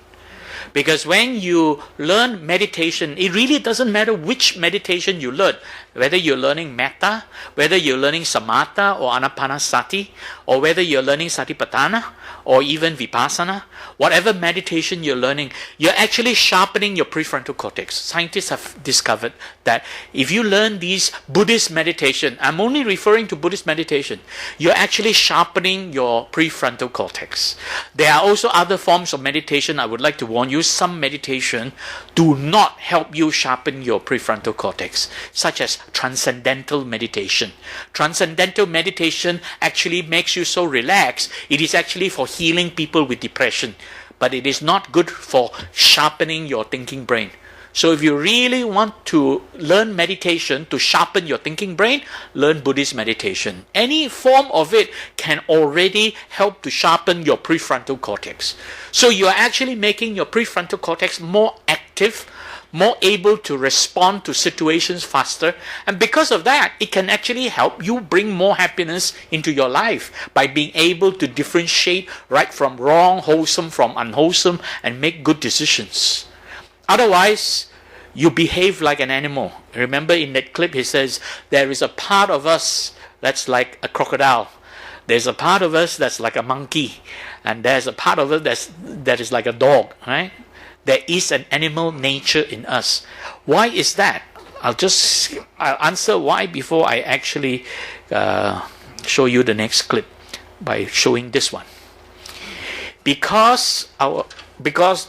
Because when you learn meditation, it really doesn't matter which meditation you learn, whether you're learning metta, whether you're learning samatha or anapanasati, or whether you're learning satipatthana or even vipassana, whatever meditation you're learning, you're actually sharpening your prefrontal cortex. Scientists have discovered that if you learn these Buddhist meditation, I'm only referring to Buddhist meditation, you're actually sharpening your prefrontal cortex. There are also other forms of meditation. I would like to warn you, some meditation do not help you sharpen your prefrontal cortex, such as transcendental meditation. Transcendental meditation actually makes you so relaxed. It is actually for healing people with depression, but it is not good for sharpening your thinking brain. So if you really want to learn meditation to sharpen your thinking brain, learn Buddhist meditation. Any form of it can already help to sharpen your prefrontal cortex. So you are actually making your prefrontal cortex more active, more able to respond to situations faster, and because of that, it can actually help you bring more happiness into your life by being able to differentiate right from wrong, wholesome from unwholesome, and make good decisions. Otherwise, you behave like an animal. Remember in that clip he says, there is a part of us that's like a crocodile. There's a part of us that's like a monkey. And there's a part of us that is like a dog, right? There is an animal nature in us. Why is that? I'll answer why before I actually show you the next clip by showing this one. Because because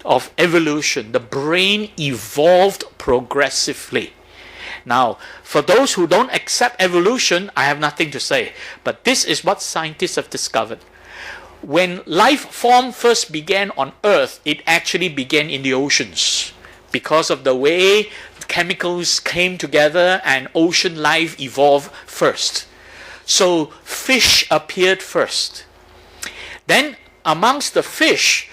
of evolution, the brain evolved progressively. Now, for those who don't accept evolution, I have nothing to say. But this is what scientists have discovered. When life form first began on Earth, it actually began in the oceans. Because of the way chemicals came together and ocean life evolved first. So fish appeared first. Then amongst the fish,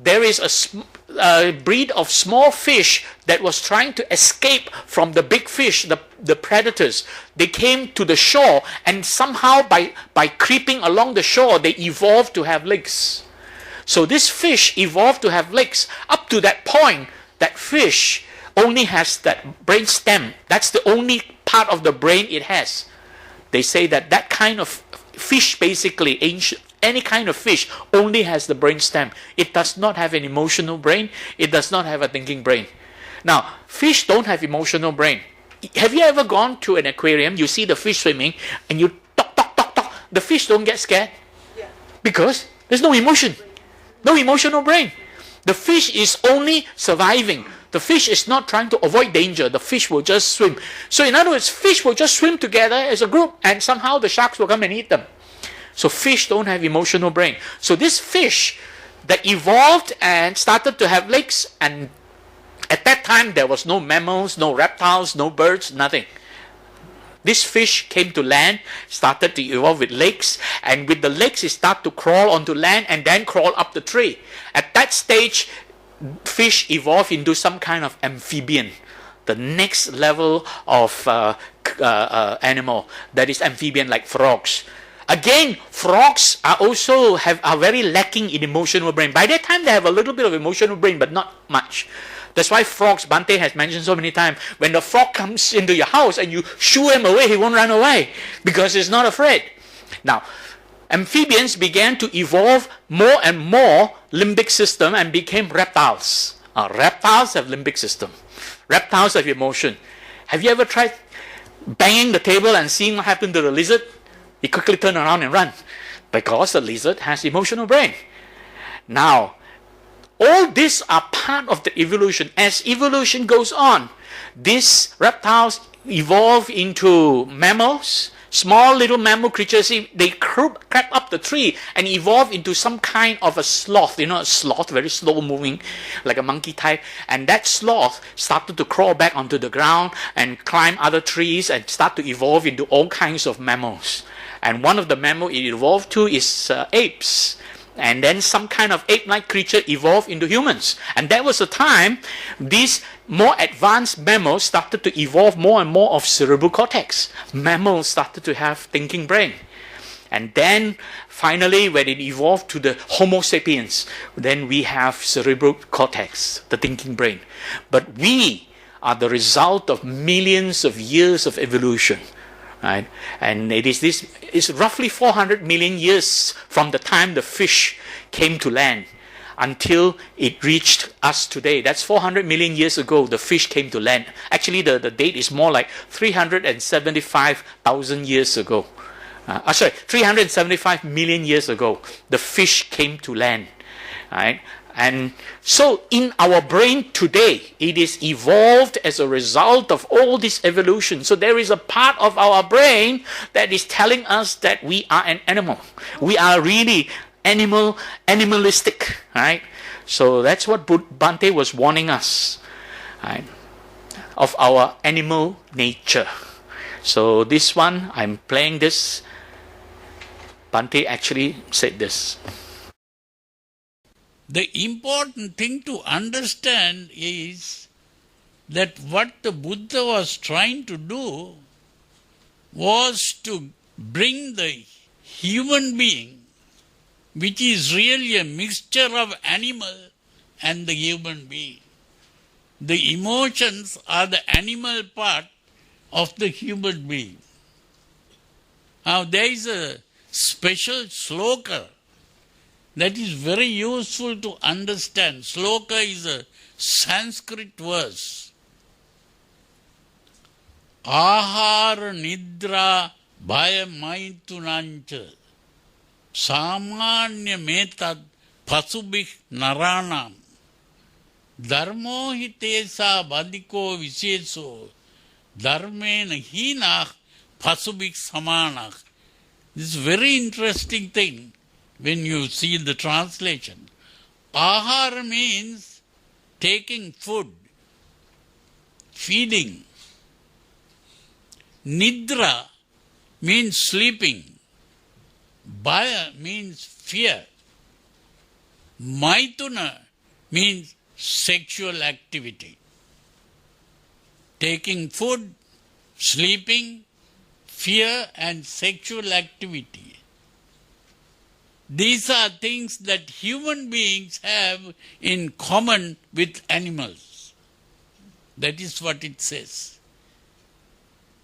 there is a breed of small fish that was trying to escape from the big fish, the predators. They came to the shore, and somehow by creeping along the shore, they evolved to have legs. So this fish evolved to have legs. Up to that point, that fish only has that brain stem. That's the only part of the brain it has. They say that kind of fish, basically any kind of fish, only has the brain stem. It does not have an emotional brain. It does not have a thinking brain. Now, fish don't have emotional brain. Have you ever gone to an aquarium, you see the fish swimming, and you talk, the fish don't get scared? Yeah. Because there's no emotion. No emotional brain. The fish is only surviving. The fish is not trying to avoid danger. The fish will just swim. So in other words, fish will just swim together as a group, and somehow the sharks will come and eat them. So fish don't have emotional brain. So this fish that evolved and started to have legs, and at that time there was no mammals, no reptiles, no birds, nothing. This fish came to land, started to evolve with legs, and with the legs it started to crawl onto land and then crawl up the tree. At that stage, fish evolved into some kind of amphibian, the next level of animal that is amphibian, like frogs. Again, frogs are very lacking in emotional brain. By that time, they have a little bit of emotional brain, but not much. That's why frogs, Bhante has mentioned so many times, when the frog comes into your house and you shoo him away, he won't run away because he's not afraid. Now, amphibians began to evolve more and more limbic system and became reptiles. Reptiles have limbic system. Reptiles have emotion. Have you ever tried banging the table and seeing what happened to the lizard? He quickly turn around and run because the lizard has emotional brain. Now, all these are part of the evolution. As evolution goes on, these reptiles evolve into mammals, small little mammal creatures. They crept up the tree and evolve into some kind of a sloth. You know, a sloth, very slow moving, like a monkey type. And that sloth started to crawl back onto the ground and climb other trees and start to evolve into all kinds of mammals. And one of the mammals it evolved to is apes. And then some kind of ape-like creature evolved into humans. And that was the time these more advanced mammals started to evolve more and more of cerebral cortex. Mammals started to have thinking brain. And then finally, when it evolved to the Homo sapiens, then we have cerebral cortex, the thinking brain. But we are the result of millions of years of evolution. Right? And it's roughly 400 million years from the time the fish came to land until it reached us today. That's 400 million years ago the fish came to land. Actually, the date is more like 375,000 years ago. 375 million years ago the fish came to land. Right? And so in our brain today, it is evolved as a result of all this evolution. So there is a part of our brain that is telling us that we are an animal. We are really animalistic, right? So that's what Bhante was warning us, right, of our animal nature. So this one, I'm playing this. Bhante actually said this. The important thing to understand is that what the Buddha was trying to do was to bring the human being, which is really a mixture of animal and the human being. The emotions are the animal part of the human being. Now there is a special sloka that is very useful to understand. Sloka is a Sanskrit verse. Ahara nidra bhaya maitunancha samanya metad pasubik naranam dharmo hitesa vadiko viseso dharmena hinah pasubik samanah. This is a very interesting thing when you see the translation. Ahar means taking food, feeding. Nidra means sleeping. Bhaya means fear. Maithuna means sexual activity. Taking food, sleeping, fear and sexual activity. These are things that human beings have in common with animals. That is what it says.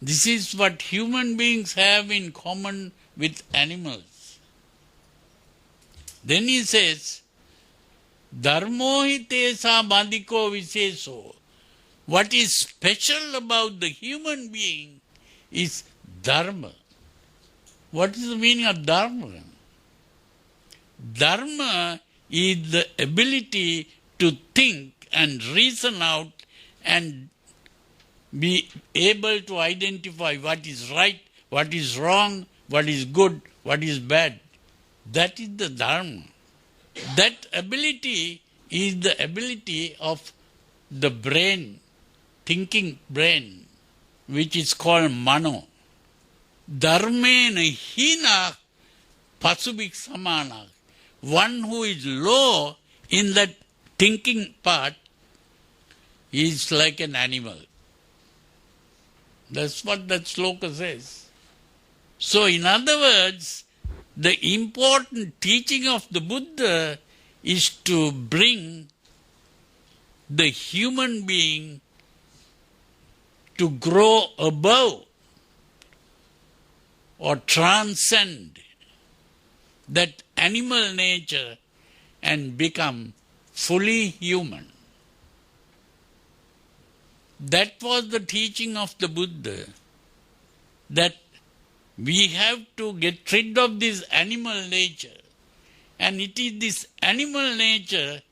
This is what human beings have in common with animals. Then he says, Dharmo hitesa bandiko viseso. What is special about the human being is dharma. What is the meaning of dharma? Dharma is the ability to think and reason out and be able to identify what is right, what is wrong, what is good, what is bad. That is the dharma. That ability is the ability of the brain, thinking brain, which is called mano. Dharmena hina pasubik samana. One who is low in that thinking part is like an animal. That's what that sloka says. So in other words, the important teaching of the Buddha is to bring the human being to grow above or transcend that animal nature and become fully human. That was the teaching of the Buddha, that we have to get rid of this animal nature. And it is this animal nature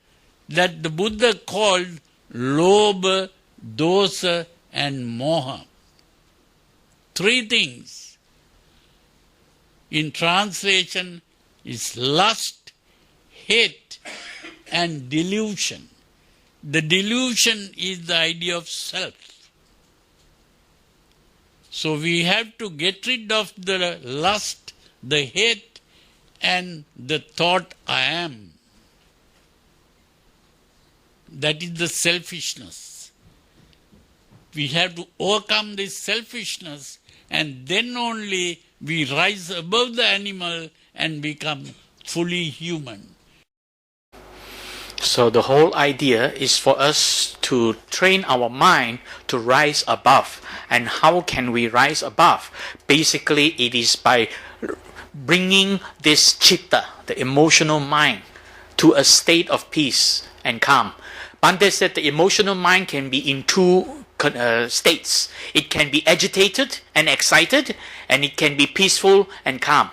that the Buddha called Lobha, Dosa and Moha. Three things. In translation is lust, hate and delusion. The delusion is the idea of self. So we have to get rid of the lust, the hate and the thought I am. That is the selfishness. We have to overcome this selfishness and then only we rise above the animal and become fully human. So the whole idea is for us to train our mind to rise above. And how can we rise above? Basically, it is by bringing this citta, the emotional mind, to a state of peace and calm. Bhante said the emotional mind can be in two states. It can be agitated and excited, and it can be peaceful and calm.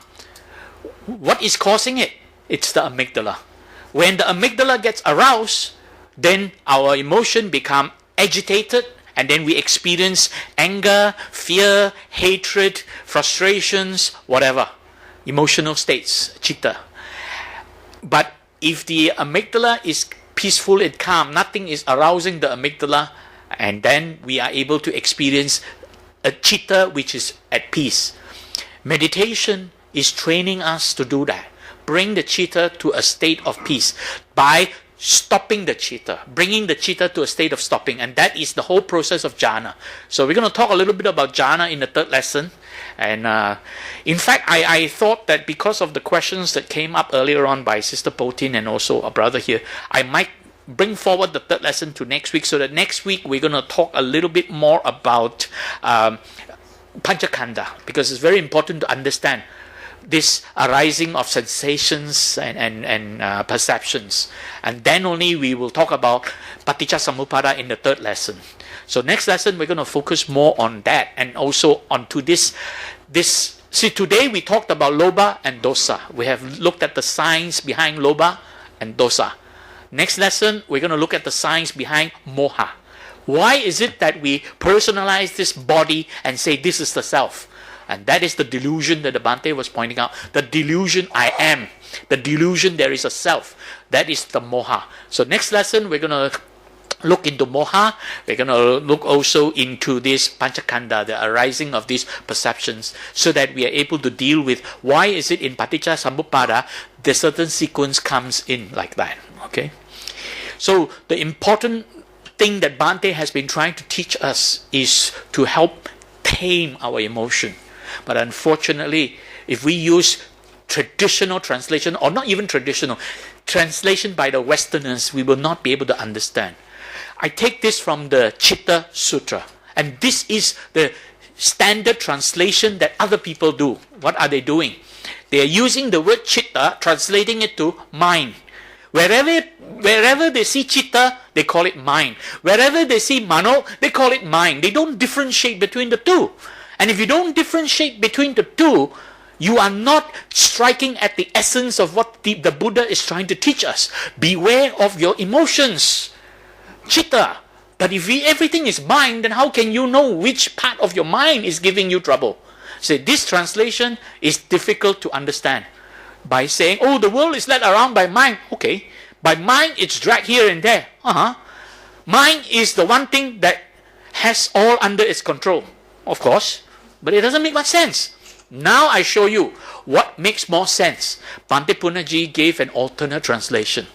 What is causing it? It's the amygdala. When the amygdala gets aroused, then our emotion become agitated, and then we experience anger, fear, hatred, frustrations, whatever. Emotional states, citta. But if the amygdala is peaceful and calm, nothing is arousing the amygdala, and then we are able to experience a citta which is at peace. Meditation is training us to do that. Bring the citta to a state of peace by stopping the citta, bringing the citta to a state of stopping, and that is the whole process of jhana. So we're going to talk a little bit about jhana in the third lesson. And in fact, I thought that because of the questions that came up earlier on by Sister Potin and also a brother here, I might bring forward the third lesson to next week, so that next week we're going to talk a little bit more about Panchakanda, because it's very important to understand this arising of sensations and perceptions. And then only we will talk about Paticca-samuppada in the third lesson. So next lesson, we're going to focus more on that and also onto this. See, today we talked about Lobha and Dosa. We have looked at the science behind Lobha and Dosa. Next lesson, we're going to look at the science behind Moha. Why is it that we personalize this body and say this is the self? And that is the delusion that the Bhante was pointing out. The delusion I am. The delusion there is a self. That is the Moha. So next lesson, we're going to look into Moha. We're going to look also into this Panchakanda, the arising of these perceptions, so that we are able to deal with why is it in Paticca Samuppada the certain sequence comes in like that. Okay. So the important thing that Bhante has been trying to teach us is to help tame our emotion. But unfortunately, if we use traditional translation, or not even traditional, translation by the Westerners, we will not be able to understand. I take this from the Citta Sutra, and this is the standard translation that other people do. What are they doing? They are using the word Citta, translating it to mind. Wherever they see Citta, they call it mind. Wherever they see Mano, they call it mind. They don't differentiate between the two. And if you don't differentiate between the two, you are not striking at the essence of what the Buddha is trying to teach us. Beware of your emotions. Citta. But if everything is mind, then how can you know which part of your mind is giving you trouble? So this translation is difficult to understand. By saying, oh, the world is led around by mind. Okay. By mind, it's dragged here and there. Mind is the one thing that has all under its control. Of course. But it doesn't make much sense. Now I show you what makes more sense. Bhante Punnaji gave an alternate translation.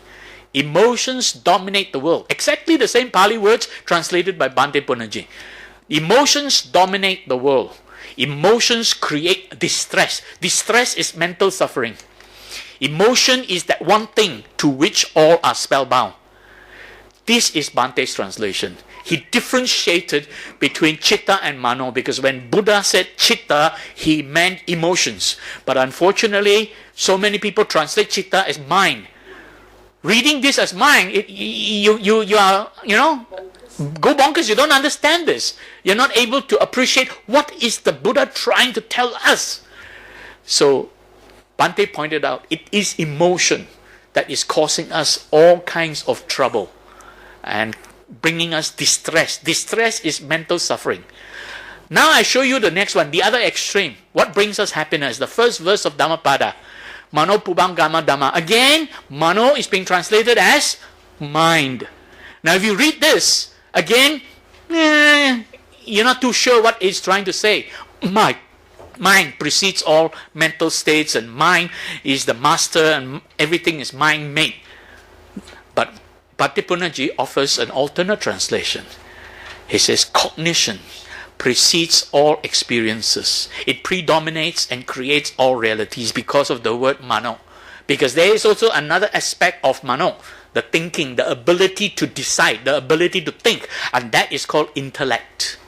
Emotions dominate the world. Exactly the same Pali words translated by Bhante Punnaji. Emotions dominate the world. Emotions create distress. Distress is mental suffering. Emotion is that one thing to which all are spellbound. This is Bhante's translation. He differentiated between Citta and Mano, because when Buddha said Citta, he meant emotions. But unfortunately, so many people translate Citta as mind. Reading this as mind, you are, go bonkers. You don't understand this. You're not able to appreciate what is the Buddha trying to tell us. So Bhante pointed out, it is emotion that is causing us all kinds of trouble and bringing us distress. Distress is mental suffering. Now I show you the next one, the other extreme. What brings us happiness? The first verse of Dhammapada. Mano pubam gama dhamma. Again, mano is being translated as mind. Now if you read this, again, you're not too sure what it's trying to say. Mind precedes all mental states, and mind is the master, and everything is mind-made. But Bhante Punnaji offers an alternate translation. He says, cognition precedes all experiences. It predominates and creates all realities because of the word mano. Because there is also another aspect of mano, the thinking, the ability to decide, the ability to think, and that is called intellect.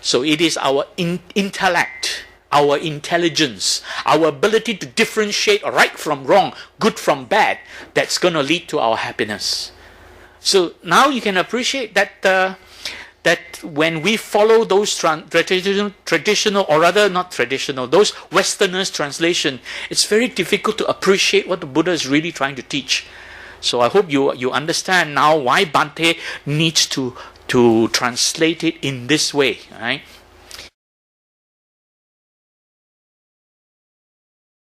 So it is our intellect, our intelligence, our ability to differentiate right from wrong, good from bad, that's going to lead to our happiness. So now you can appreciate that that when we follow those traditional, or rather not traditional, those Westerners' translation, it's very difficult to appreciate what the Buddha is really trying to teach. So I hope you understand now why Bhante needs to translate it in this way, right?